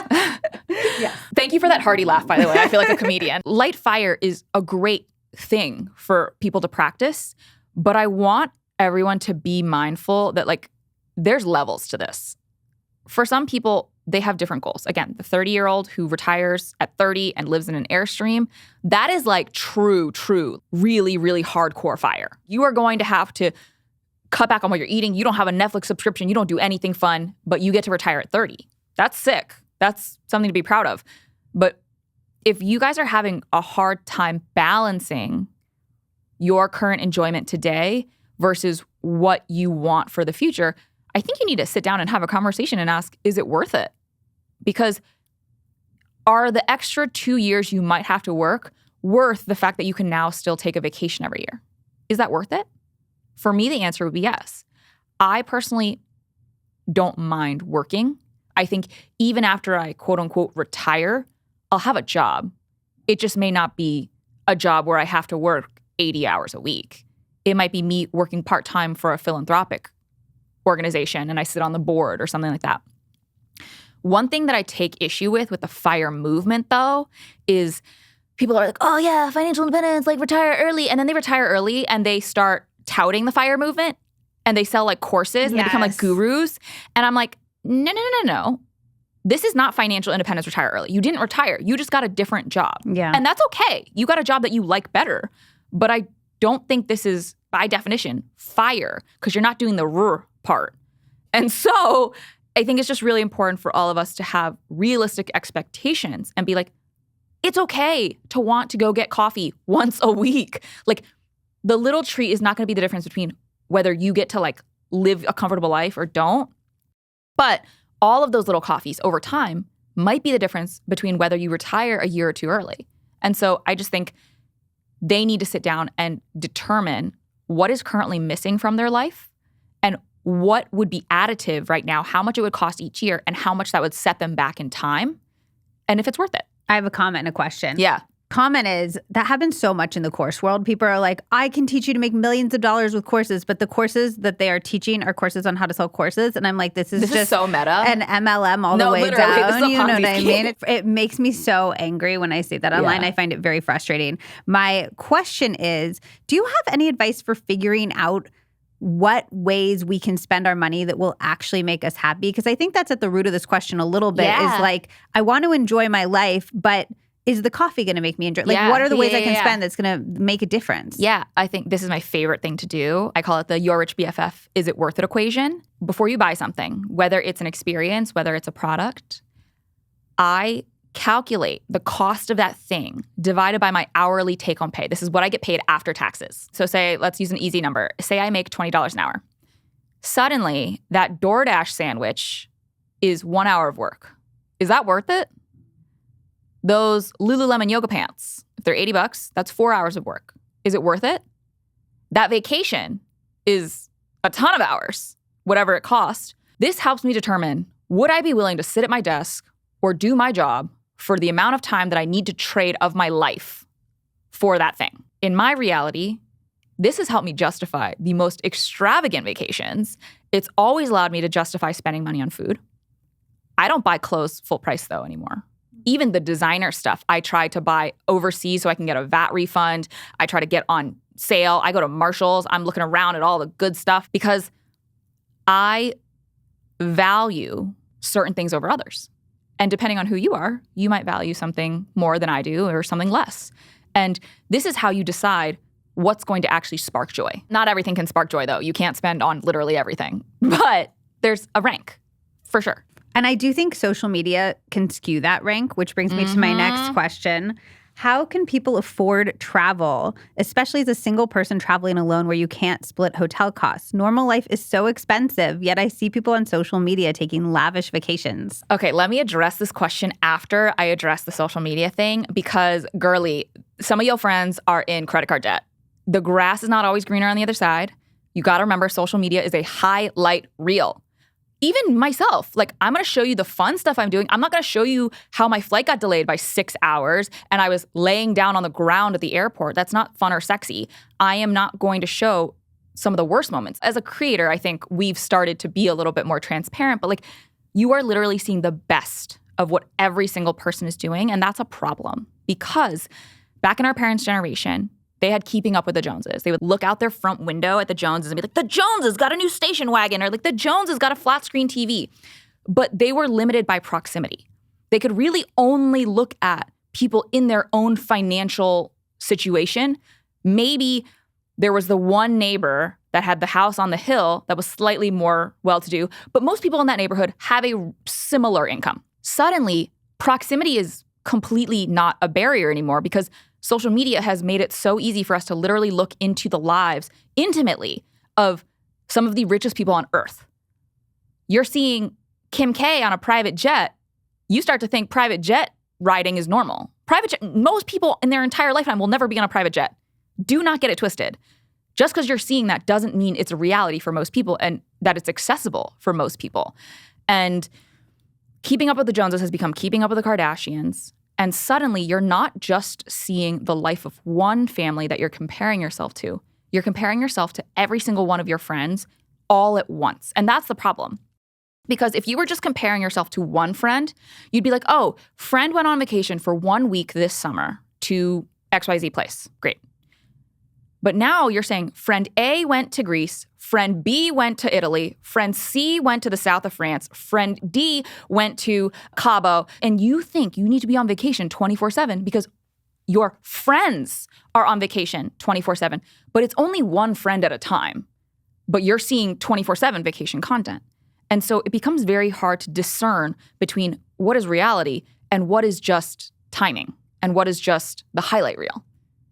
Yes. Thank you for that hearty laugh, by the way. I feel like a comedian. Light FIRE is a great thing for people to practice, but I want everyone to be mindful that, like, there's levels to this. For some people, they have different goals. Again, the 30-year-old who retires at 30 and lives in an Airstream, that is like true, really, really hardcore FIRE. You are going to have to cut back on what you're eating. You don't have a Netflix subscription. You don't do anything fun, but you get to retire at 30. That's sick. That's something to be proud of. But if you guys are having a hard time balancing your current enjoyment today versus what you want for the future, I think you need to sit down and have a conversation and ask, is it worth it? Because are the extra 2 years you might have to work worth the fact that you can now still take a vacation every year? Is that worth it? For me, the answer would be yes. I personally don't mind working. I think even after I quote unquote retire, I'll have a job. It just may not be a job where I have to work 80 hours a week. It might be me working part-time for a philanthropic organization and I sit on the board or something like that. One thing that I take issue with the FIRE movement, though, is people are like, oh yeah, financial independence, like retire early. And then they retire early and they start touting the FIRE movement and they sell like courses and they become like gurus. And I'm like, no. this is not financial independence, retire early. You didn't retire. You just got a different job. Yeah. And that's okay. You got a job that you like better. But I don't think this is, by definition, fire, because you're not doing the part. And so I think it's just really important for all of us to have realistic expectations and be like, it's okay to want to go get coffee once a week. Like, the little treat is not going to be the difference between whether you get to like live a comfortable life or don't. But all of those little coffees over time might be the difference between whether you retire a year or two early. And so I just think they need to sit down and determine what is currently missing from their life and what would be additive right now, how much it would cost each year, and how much that would set them back in time, and if it's worth it. I have a comment and a question. Yeah. Comment is, that happens so much in the course world. People are like, I can teach you to make millions of dollars with courses, but the courses that they are teaching are courses on how to sell courses. And I'm like, this is just so meta. An MLM all the way literally, down. this is a You know Ponzi what I scheme. mean? It makes me so angry when I see that online. Yeah. I find it very frustrating. My question is, do you have any advice for figuring out what ways we can spend our money that will actually make us happy? Because I think that's at the root of this question a little bit, Yeah. is like, I want to enjoy my life, but is the coffee going to make me enjoy? Like, Yeah. what are the ways I Yeah, can yeah. spend that's going to make a difference? Yeah, I think this is my favorite thing to do. I call it the Your Rich BFF, is it worth it equation. Before you buy something, whether it's an experience, whether it's a product, I calculate the cost of that thing divided by my hourly take-home pay. This is what I get paid after taxes. So say, let's use an easy number. Say I make $20 an hour. Suddenly, that DoorDash sandwich is 1 hour of work. Is that worth it? Those Lululemon yoga pants, if they're $80, that's 4 hours of work. Is it worth it? That vacation is a ton of hours, whatever it costs. This helps me determine, would I be willing to sit at my desk or do my job for the amount of time that I need to trade of my life for that thing? In my reality, this has helped me justify the most extravagant vacations. It's always allowed me to justify spending money on food. I don't buy clothes full price, though, anymore. Even the designer stuff, I try to buy overseas so I can get a VAT refund. I try to get on sale. I go to Marshall's. I'm looking around at all the good stuff because I value certain things over others. And depending on who you are, you might value something more than I do or something less. And this is how you decide what's going to actually spark joy. Not everything can spark joy, though. You can't spend on literally everything. But there's a rank, for sure. And I do think social media can skew that rank, which brings me to my next question. How can people afford travel, especially as a single person traveling alone where you can't split hotel costs? Normal life is so expensive, yet I see people on social media taking lavish vacations. Okay, let me address this question after I address the social media thing because, girly, some of your friends are in credit card debt. The grass is not always greener on the other side. You got to remember, social media is a highlight reel. Even myself, like, I'm going to show you the fun stuff I'm doing. I'm not going to show you how my flight got delayed by 6 hours and I was laying down on the ground at the airport. That's not fun or sexy. I am not going to show some of the worst moments. As a creator, I think we've started to be a little bit more transparent, but like, you are literally seeing the best of what every single person is doing. And that's a problem because back in our parents' generation, they had Keeping Up with the Joneses. They would look out their front window at the Joneses and be like, the Joneses got a new station wagon, or like the Joneses got a flat screen TV. But they were limited by proximity. They could really only look at people in their own financial situation. Maybe there was the one neighbor that had the house on the hill that was slightly more well-to-do, but most people in that neighborhood have a similar income. Suddenly, proximity is completely not a barrier anymore because social media has made it so easy for us to literally look into the lives intimately of some of the richest people on earth. You're seeing Kim K on a private jet. You start to think private jet riding is normal. Private jet, most people in their entire lifetime will never be on a private jet. Do not get it twisted. Just because you're seeing that doesn't mean it's a reality for most people and that it's accessible for most people. And Keeping Up with the Joneses has become Keeping Up with the Kardashians. And suddenly, you're not just seeing the life of one family that you're comparing yourself to. You're comparing yourself to every single one of your friends all at once. And that's the problem. Because if you were just comparing yourself to one friend, you'd be like, oh, friend went on vacation for 1 week this summer to XYZ place. Great. But now you're saying friend A went to Greece, friend B went to Italy, friend C went to the south of France, friend D went to Cabo, and you think you need to be on vacation 24/7 because your friends are on vacation 24/7, but it's only one friend at a time. But you're seeing 24/7 vacation content. And so it becomes very hard to discern between what is reality and what is just timing and what is just the highlight reel.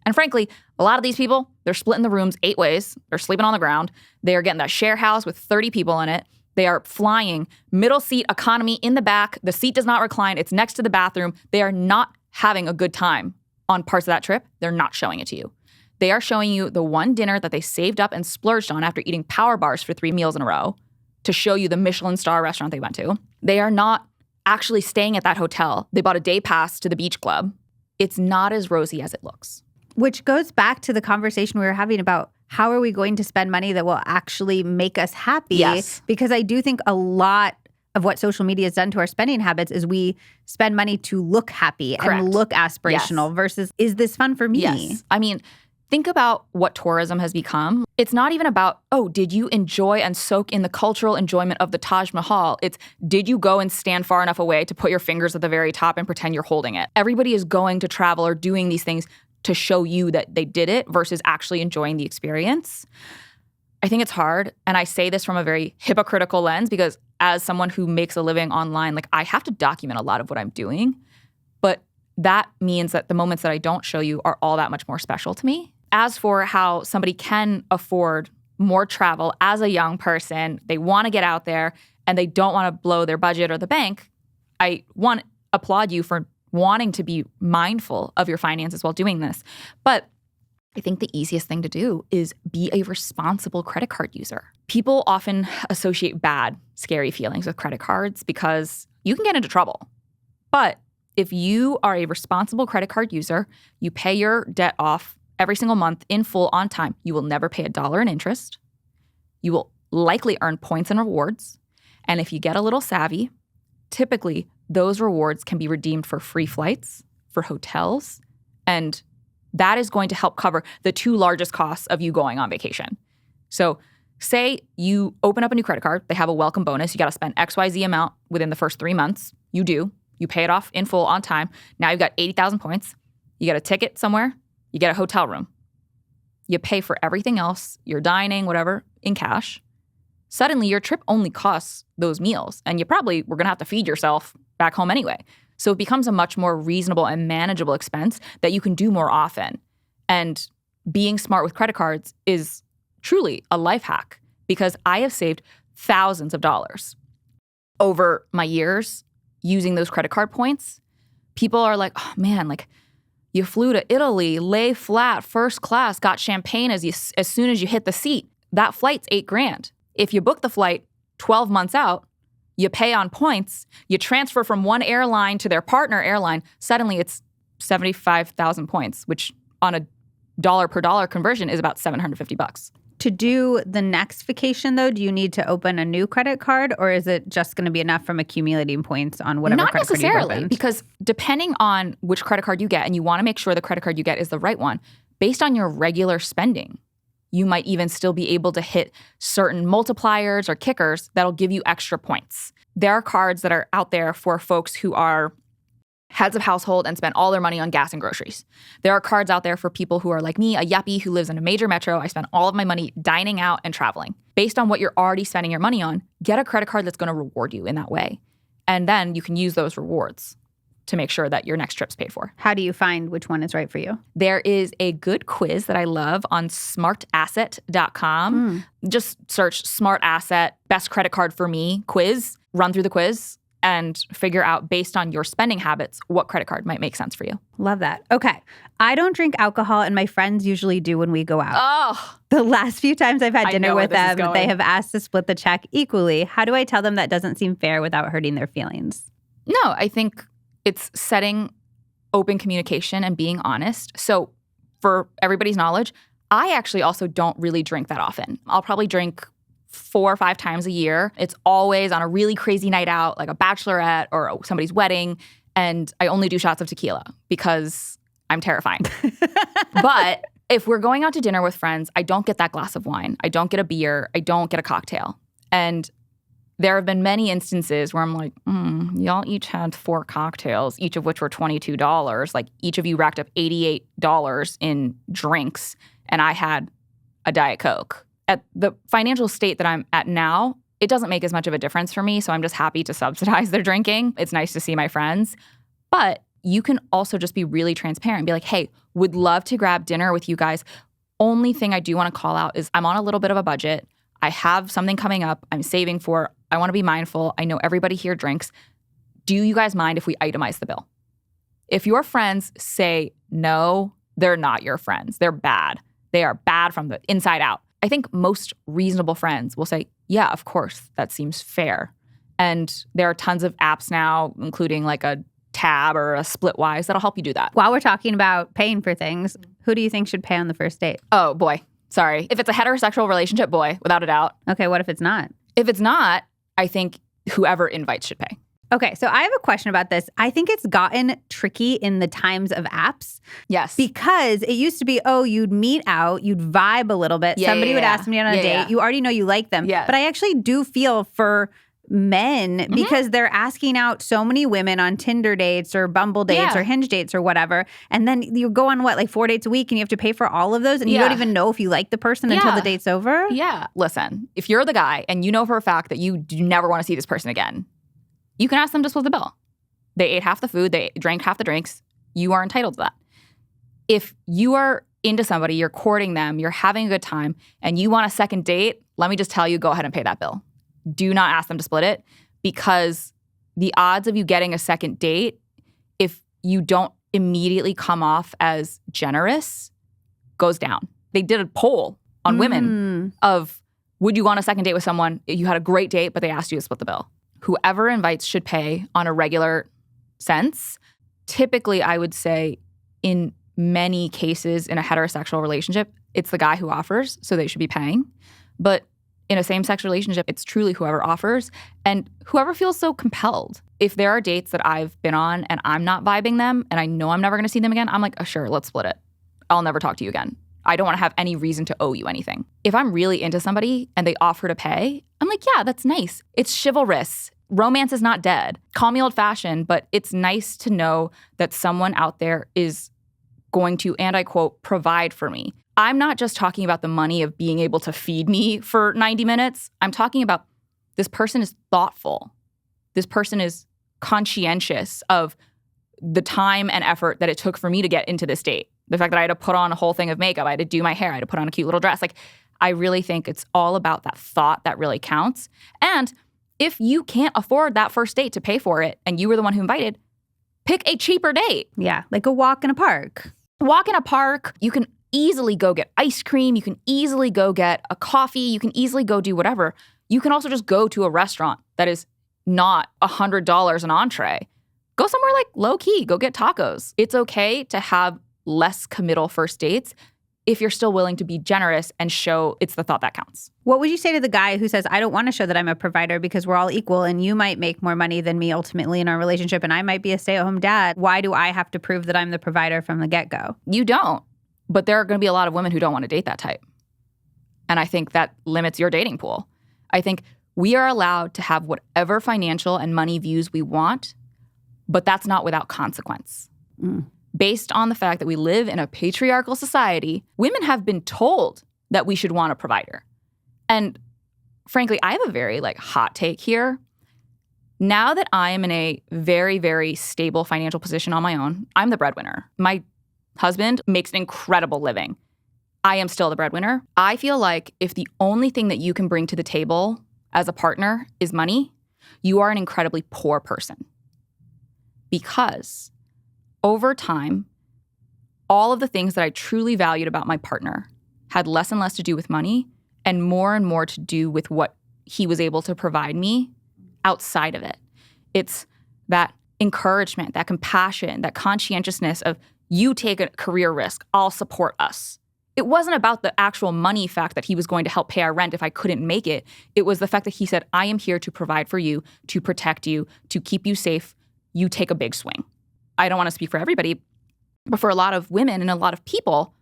And frankly, a lot of these people, they're splitting the rooms 8 ways. They're sleeping on the ground. They are getting that share house with 30 people in it. They are flying middle seat economy in the back. The seat does not recline. It's next to the bathroom. They are not having a good time on parts of that trip. They're not showing it to you. They are showing you the one dinner that they saved up and splurged on after eating power bars for 3 meals in a row to show you the Michelin star restaurant they went to. They are not actually staying at that hotel. They bought a day pass to the beach club. It's not as rosy as it looks. Which goes back to the conversation we were having about how are we going to spend money that will actually make us happy? Yes. Because I do think a lot of what social media has done to our spending habits is we spend money to look happy Correct. and look aspirational versus is this fun for me? Yes. I mean, think about what tourism has become. It's not even about, oh, did you enjoy and soak in the cultural enjoyment of the Taj Mahal? It's, did you go and stand far enough away to put your fingers at the very top and pretend you're holding it? Everybody is going to travel or doing these things to show you that they did it versus actually enjoying the experience. I think it's hard. And I say this from a very hypocritical lens because as someone who makes a living online, like I have to document a lot of what I'm doing. But that means that the moments that I don't show you are all that much more special to me. As for how somebody can afford more travel as a young person, they want to get out there and they don't want to blow their budget or the bank. I applaud you for wanting to be mindful of your finances while doing this. But I think the easiest thing to do is be a responsible credit card user. People often associate bad, scary feelings with credit cards because you can get into trouble. But if you are a responsible credit card user, you pay your debt off every single month in full on time. You will never pay $1 in interest. You will likely earn points and rewards. And if you get a little savvy, typically those rewards can be redeemed for free flights, for hotels, and that is going to help cover the 2 largest costs of you going on vacation. So say you open up a new credit card, they have a welcome bonus. You got to spend XYZ amount within the first 3 months. You do. You pay it off in full on time. Now you've got 80,000 points. You get a ticket somewhere. You get a hotel room. You pay for everything else, your dining, whatever, in cash. Suddenly your trip only costs those meals, and you probably were going to have to feed yourself back home anyway. So it becomes a much more reasonable and manageable expense that you can do more often. And being smart with credit cards is truly a life hack because I have saved thousands of dollars over my years using those credit card points. People are like, oh man, like you flew to Italy, lay flat, first class, got champagne as soon as you hit the seat. That flight's $8,000. If you book the flight 12 months out, you pay on points, you transfer from one airline to their partner airline, suddenly it's 75,000 points, which on a dollar per dollar conversion is about $750. To do the next vacation, though, do you need to open a new credit card or is it just going to be enough from accumulating points on whatever Not credit card you've necessarily, opened? because depending on which credit card you get, and you want to make sure the credit card you get is the right one, based on your regular spending, you might even still be able to hit certain multipliers or kickers that'll give you extra points. There are cards that are out there for folks who are heads of household and spend all their money on gas and groceries. There are cards out there for people who are like me, a yuppie who lives in a major metro. I spend all of my money dining out and traveling. Based on what you're already spending your money on, get a credit card that's going to reward you in that way. And then you can use those rewards to make sure that your next trip's paid for. How do you find which one is right for you? There is a good quiz that I love on smartasset.com. Just search Smart Asset, best credit card for me quiz, run through the quiz, and figure out based on your spending habits what credit card might make sense for you. Love that. Okay. I don't drink alcohol and my friends usually do when we go out. Oh, The last few times I've had I dinner know where with this is them, going. they have asked to split the check equally. How do I tell them that doesn't seem fair without hurting their feelings? no, I think it's setting open communication and being honest. So for everybody's knowledge, I actually also don't really drink that often. I'll probably drink 4 or 5 times a year. It's always on a really crazy night out, like a bachelorette or somebody's wedding. And I only do shots of tequila because I'm terrifying. But If we're going out to dinner with friends, I don't get that glass of wine. I don't get a beer. I don't get a cocktail. And there have been many instances where I'm like, y'all each had 4 cocktails, each of which were $22. Like each of you racked up $88 in drinks, and I had a Diet Coke. At the financial state that I'm at now, it doesn't make as much of a difference for me, so I'm just happy to subsidize their drinking. It's nice to see my friends. But you can also just be really transparent and be like, hey, would love to grab dinner with you guys. Only thing I do want to call out is I'm on a little bit of a budget. I have something coming up I'm saving for. I want to be mindful. I know everybody here drinks. Do you guys mind if we itemize the bill? If your friends say no, they're not your friends. They're bad. They are bad from the inside out. I think most reasonable friends will say, yeah, of course, that seems fair. And there are tons of apps now, including like a Tab or a Splitwise, that'll help you do that. While we're talking about paying for things, who do you think should pay on the first date? Oh, boy. Sorry. If it's a heterosexual relationship, boy, without a doubt. Okay, what if it's not? If it's not, I think whoever invites should pay. Okay, so I have a question about this. I think it's gotten tricky in the times of apps. Yes. Because it used to be, you'd meet out, you'd vibe a little bit. Somebody would ask me on a date. Yeah. You already know you like them. Yeah. But I actually do feel for men because they're asking out so many women on Tinder dates or Bumble dates or Hinge dates or whatever. And then you go on like 4 dates a week and you have to pay for all of those and you don't even know if you like the person until the date's over? Yeah. Listen, if you're the guy and you know for a fact that you do never want to see this person again, you can ask them to split the bill. They ate half the food, they drank half the drinks. You are entitled to that. If you are into somebody, you're courting them, you're having a good time, and you want a second date, let me just tell you, go ahead and pay that bill. Do not ask them to split it, because the odds of you getting a second date, if you don't immediately come off as generous, goes down. They did a poll on women of, would you want a second date with someone? You had a great date, but they asked you to split the bill. Whoever invites should pay on a regular sense. Typically, I would say in many cases in a heterosexual relationship, it's the guy who offers, so they should be paying. But in a same-sex relationship, it's truly whoever offers and whoever feels so compelled. If there are dates that I've been on and I'm not vibing them and I know I'm never going to see them again, I'm like, oh, sure, let's split it. I'll never talk to you again. I don't want to have any reason to owe you anything. If I'm really into somebody and they offer to pay, I'm like, yeah, that's nice. It's chivalrous. Romance is not dead. Call me old-fashioned, but it's nice to know that someone out there is going to, and I quote, provide for me. I'm not just talking about the money of being able to feed me for 90 minutes. I'm talking about this person is thoughtful. This person is conscientious of the time and effort that it took for me to get into this date. The fact that I had to put on a whole thing of makeup, I had to do my hair, I had to put on a cute little dress. Like, I really think it's all about that thought that really counts. And if you can't afford that first date to pay for it and you were the one who invited, pick a cheaper date. Yeah, like a walk in a park. Walk in a park. You can easily go get ice cream. You can easily go get a coffee. You can easily go do whatever. You can also just go to a restaurant that is not $100 an entree. Go somewhere like low key. Go get tacos. It's okay to have less committal first dates if you're still willing to be generous and show it's the thought that counts. What would you say to the guy who says, I don't want to show that I'm a provider because we're all equal and you might make more money than me ultimately in our relationship and I might be a stay-at-home dad. Why do I have to prove that I'm the provider from the get-go? You don't. But there are going to be a lot of women who don't want to date that type. And I think that limits your dating pool. I think we are allowed to have whatever financial and money views we want, but that's not without consequence. Based on the fact that we live in a patriarchal society, women have been told that we should want a provider. And frankly, I have a very hot take here. Now that I am in a very, very stable financial position on my own, I'm the breadwinner. My husband makes an incredible living. I am still the breadwinner. I feel like if the only thing that you can bring to the table as a partner is money, you are an incredibly poor person. Because over time, all of the things that I truly valued about my partner had less and less to do with money and more to do with what he was able to provide me outside of it. It's that encouragement, that compassion, that conscientiousness of you take a career risk, I'll support us. It wasn't about the actual money fact that he was going to help pay our rent if I couldn't make it. It was the fact that he said, I am here to provide for you, to protect you, to keep you safe. You take a big swing. I don't want to speak for everybody, but for a lot of women and a lot of people,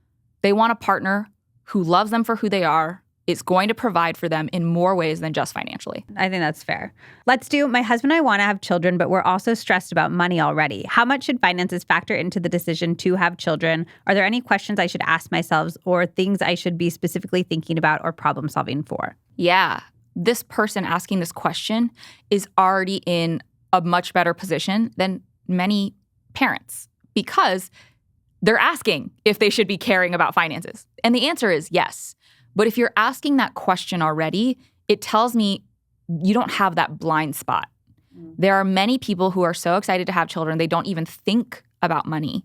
They want a partner who loves them for who they are, is going to provide for them in more ways than just financially. I think that's fair. Let's do, my husband and I want to have children, but we're also stressed about money already. How much should finances factor into the decision to have children? Are there any questions I should ask myself or things I should be specifically thinking about or problem solving for? Yeah. This person asking this question is already in a much better position than many parents because they're asking if they should be caring about finances. And the answer is yes. But if you're asking that question already, it tells me you don't have that blind spot. There are many people who are so excited to have children, they don't even think about money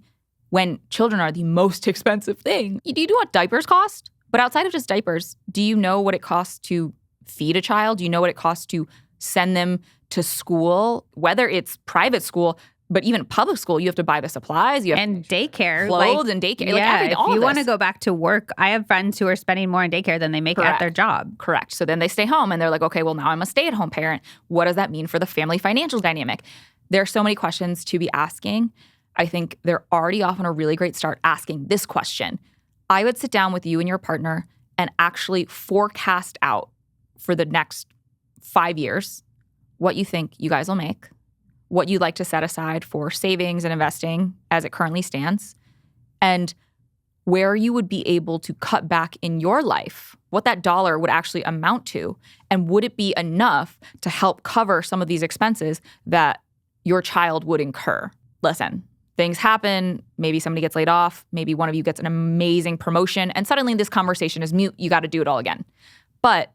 when children are the most expensive thing. Do you know what diapers cost? But outside of just diapers, do you know what it costs to feed a child? Do you know what it costs to send them to school? Whether it's private school, but even public school, you have to buy the supplies. You have and daycare. Clothes and daycare. Yeah, everything, all if you want to go back to work, I have friends who are spending more on daycare than they make at their job. Correct. So then they stay home and they're like, okay, well, now I'm a stay-at-home parent. What does that mean for the family financial dynamic? There are so many questions to be asking. I think they're already off on a really great start asking this question. I would sit down with you and your partner and actually forecast out for the next 5 years what you think you guys will make, what you'd like to set aside for savings and investing as it currently stands, and where you would be able to cut back in your life, what that dollar would actually amount to, and would it be enough to help cover some of these expenses that your child would incur. Listen, things happen. Maybe somebody gets laid off. Maybe one of you gets an amazing promotion, and suddenly this conversation is mute. You got to do it all again. But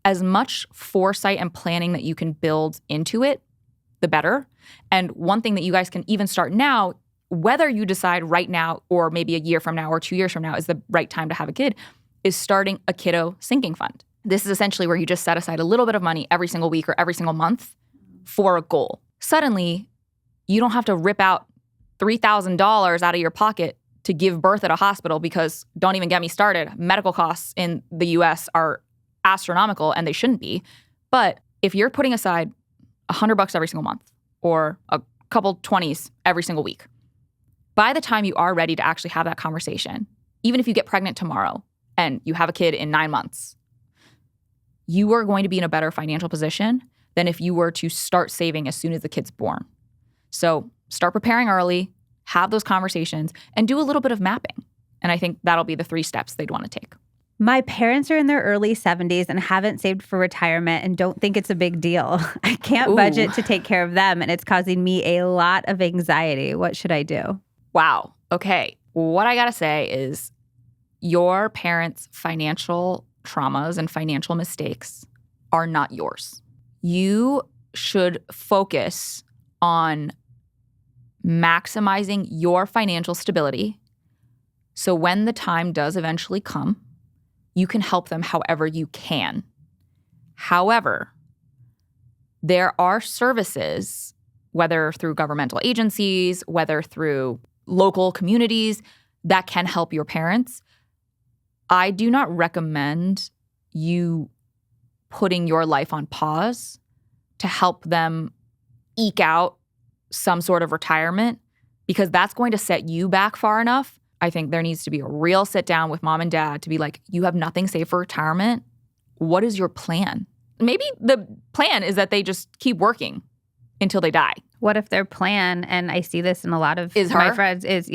as much foresight and planning that you can build into it, the better. And one thing that you guys can even start now, whether you decide right now or maybe a year from now or 2 years from now is the right time to have a kid, is starting a kiddo sinking fund. This is essentially where you just set aside a little bit of money every single week or every single month for a goal. Suddenly, you don't have to rip out $3,000 out of your pocket to give birth at a hospital because, don't even get me started, medical costs in the US are astronomical and they shouldn't be. But if you're putting aside $100 every single month or a couple 20s every single week, by the time you are ready to actually have that conversation, even if you get pregnant tomorrow and you have a kid in 9 months, you are going to be in a better financial position than if you were to start saving as soon as the kid's born. So start preparing early, have those conversations, and do a little bit of mapping. And I think that'll be the 3 steps they'd want to take. My parents are in their early 70s and haven't saved for retirement and don't think it's a big deal. I can't budget to take care of them, and it's causing me a lot of anxiety. What should I do? Wow. Okay. What I got to say is your parents' financial traumas and financial mistakes are not yours. You should focus on maximizing your financial stability so when the time does eventually come, you can help them however you can. However, there are services, whether through governmental agencies, whether through local communities, that can help your parents. I do not recommend you putting your life on pause to help them eke out some sort of retirement, because that's going to set you back far enough. I think there needs to be a real sit down with mom and dad to be like, you have nothing saved for retirement. What is your plan? Maybe the plan is that they just keep working until they die. What if their plan, and I see this in a lot of my friends, is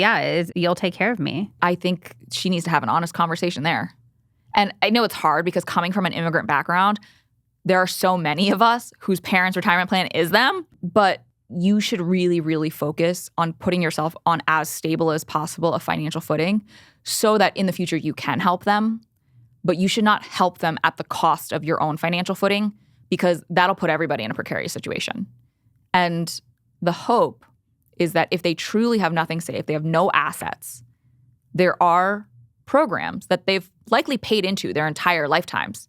you'll take care of me. I think she needs to have an honest conversation there. And I know it's hard because coming from an immigrant background, there are so many of us whose parents' retirement plan is them, but you should really, really focus on putting yourself on as stable as possible a financial footing so that in the future you can help them. But you should not help them at the cost of your own financial footing, because that'll put everybody in a precarious situation. And the hope is that if they truly have nothing saved, they have no assets, there are programs that they've likely paid into their entire lifetimes.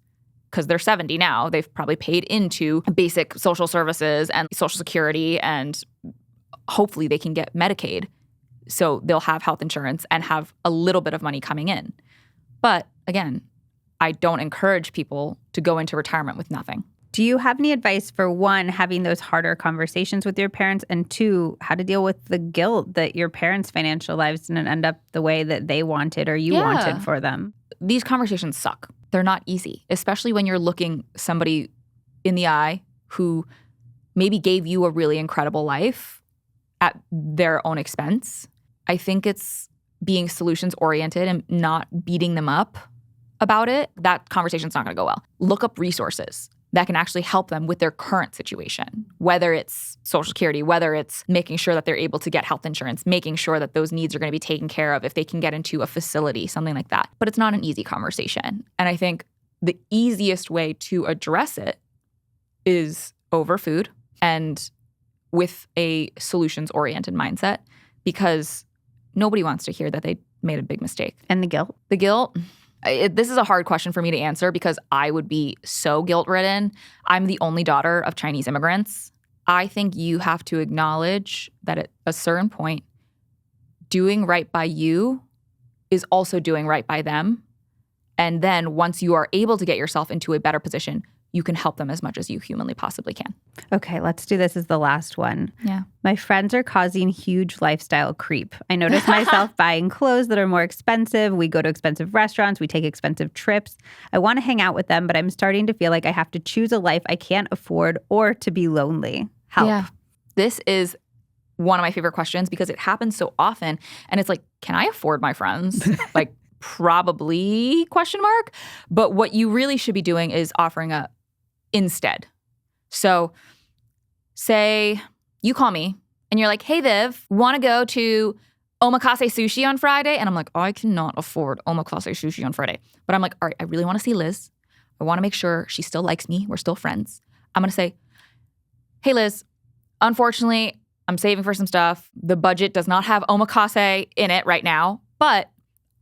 Because they're 70 now, they've probably paid into basic social services and Social Security, and hopefully they can get Medicaid. So they'll have health insurance and have a little bit of money coming in. But again, I don't encourage people to go into retirement with nothing. Do you have any advice for one, having those harder conversations with your parents, and two, how to deal with the guilt that your parents' financial lives didn't end up the way that they wanted or you wanted for them? These conversations suck. They're not easy, especially when you're looking somebody in the eye who maybe gave you a really incredible life at their own expense. I think it's being solutions-oriented and not beating them up about it. That conversation's not going to go well. Look up resources that can actually help them with their current situation, whether it's Social Security, whether it's making sure that they're able to get health insurance, making sure that those needs are going to be taken care of if they can get into a facility, something like that. But it's not an easy conversation. And I think the easiest way to address it is over food and with a solutions-oriented mindset, because nobody wants to hear that they made a big mistake. And the guilt? The guilt? This is a hard question for me to answer because I would be so guilt-ridden. I'm the only daughter of Chinese immigrants. I think you have to acknowledge that at a certain point, doing right by you is also doing right by them. And then once you are able to get yourself into a better position, you can help them as much as you humanly possibly can. Okay, let's do this as the last one. Yeah. My friends are causing huge lifestyle creep. I notice myself buying clothes that are more expensive. We go to expensive restaurants. We take expensive trips. I want to hang out with them, but I'm starting to feel like I have to choose a life I can't afford or to be lonely. Help. Yeah. This is one of my favorite questions because it happens so often. And it's like, can I afford my friends? Like, probably, ? But what you really should be doing is offering a instead. So say you call me and you're like, hey, Viv, want to go to omakase sushi on Friday? And I'm like, oh, I cannot afford omakase sushi on Friday. But I'm like, all right, I really want to see Liz. I want to make sure she still likes me. We're still friends. I'm going to say, hey, Liz, unfortunately, I'm saving for some stuff. The budget does not have omakase in it right now, but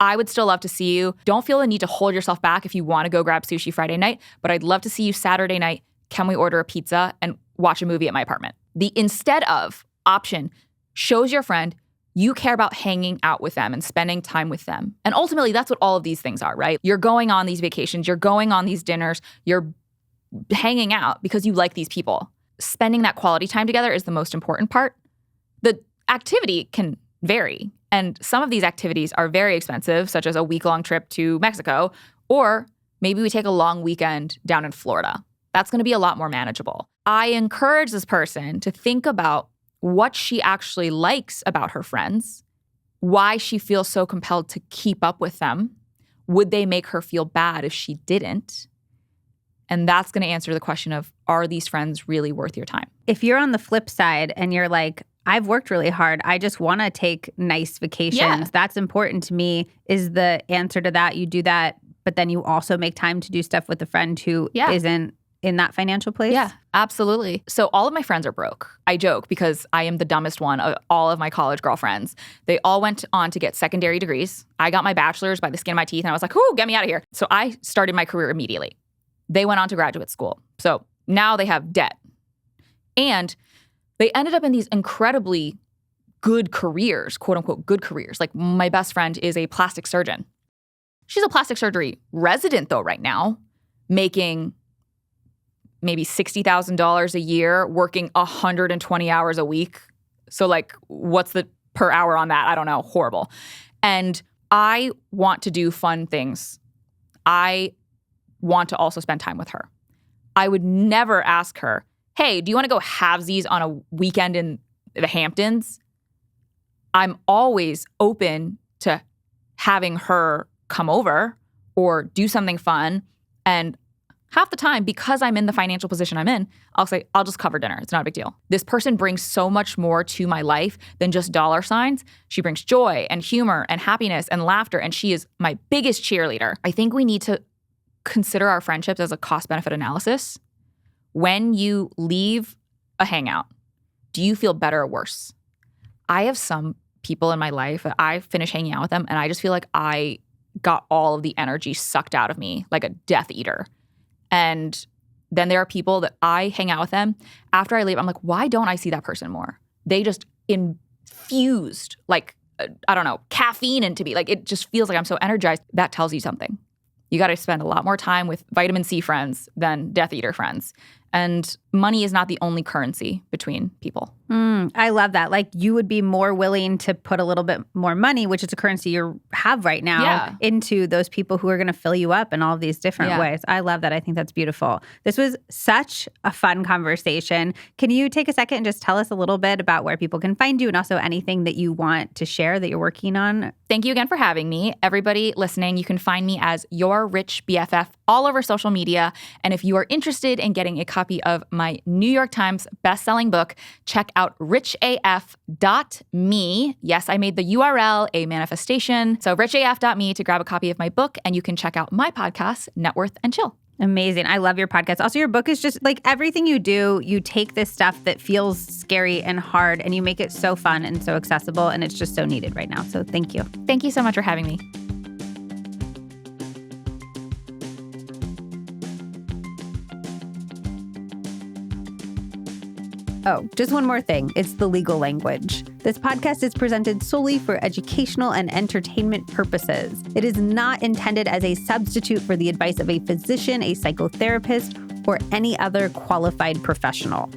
I would still love to see you. Don't feel the need to hold yourself back if you want to go grab sushi Friday night, but I'd love to see you Saturday night. Can we order a pizza and watch a movie at my apartment? The instead of option shows your friend you care about hanging out with them and spending time with them. And ultimately, that's what all of these things are, right? You're going on these vacations, you're going on these dinners, you're hanging out because you like these people. Spending that quality time together is the most important part. The activity can vary. And some of these activities are very expensive, such as a week-long trip to Mexico, or maybe we take a long weekend down in Florida. That's going to be a lot more manageable. I encourage this person to think about what she actually likes about her friends, why she feels so compelled to keep up with them. Would they make her feel bad if she didn't? And that's going to answer the question of, are these friends really worth your time? If you're on the flip side and you're like, I've worked really hard, I just want to take nice vacations. That's important to me. Is the answer to that, you do that, but then you also make time to do stuff with a friend who isn't in that financial place? Yeah, absolutely. So all of my friends are broke. I joke because I am the dumbest one of all of my college girlfriends. They all went on to get secondary degrees. I got my bachelor's by the skin of my teeth and I was like, ooh, get me out of here. So I started my career immediately. They went on to graduate school. So now they have debt. And they ended up in these incredibly good careers, quote unquote, good careers. Like my best friend is a plastic surgeon. She's a plastic surgery resident though right now, making maybe $60,000 a year, working 120 hours a week. So like, what's the per hour on that? I don't know. Horrible. And I want to do fun things. I want to also spend time with her. I would never ask her, hey, do you want to go halvesies on a weekend in the Hamptons? I'm always open to having her come over or do something fun. And half the time, because I'm in the financial position I'm in, I'll say, I'll just cover dinner. It's not a big deal. This person brings so much more to my life than just dollar signs. She brings joy and humor and happiness and laughter, and she is my biggest cheerleader. I think we need to consider our friendships as a cost-benefit analysis. When you leave a hangout, do you feel better or worse? I have some people in my life that I finish hanging out with them and I just feel like I got all of the energy sucked out of me like a Death Eater. And then there are people that I hang out with them. After I leave, I'm like, why don't I see that person more? They just infused like, I don't know, caffeine into me. Like it just feels like I'm so energized. That tells you something. You got to spend a lot more time with vitamin C friends than Death Eater friends. And money is not the only currency between people. I love that. Like you would be more willing to put a little bit more money, which is a currency you have right now, into those people who are going to fill you up in all of these different ways. I love that. I think that's beautiful. This was such a fun conversation. Can you take a second and just tell us a little bit about where people can find you and also anything that you want to share that you're working on? Thank you again for having me. Everybody listening, you can find me as Your Rich BFF all over social media. And if you are interested in getting a copy of my New York Times bestselling book, check out richaf.me. Yes, I made the URL a manifestation. So richaf.me to grab a copy of my book, and you can check out my podcast, Net Worth and Chill. Amazing. I love your podcast. Also, your book is just like everything you do, you take this stuff that feels scary and hard and you make it so fun and so accessible, and it's just so needed right now. So thank you. Thank you so much for having me. Oh, just one more thing. It's the legal language. This podcast is presented solely for educational and entertainment purposes. It is not intended as a substitute for the advice of a physician, a psychotherapist, or any other qualified professional.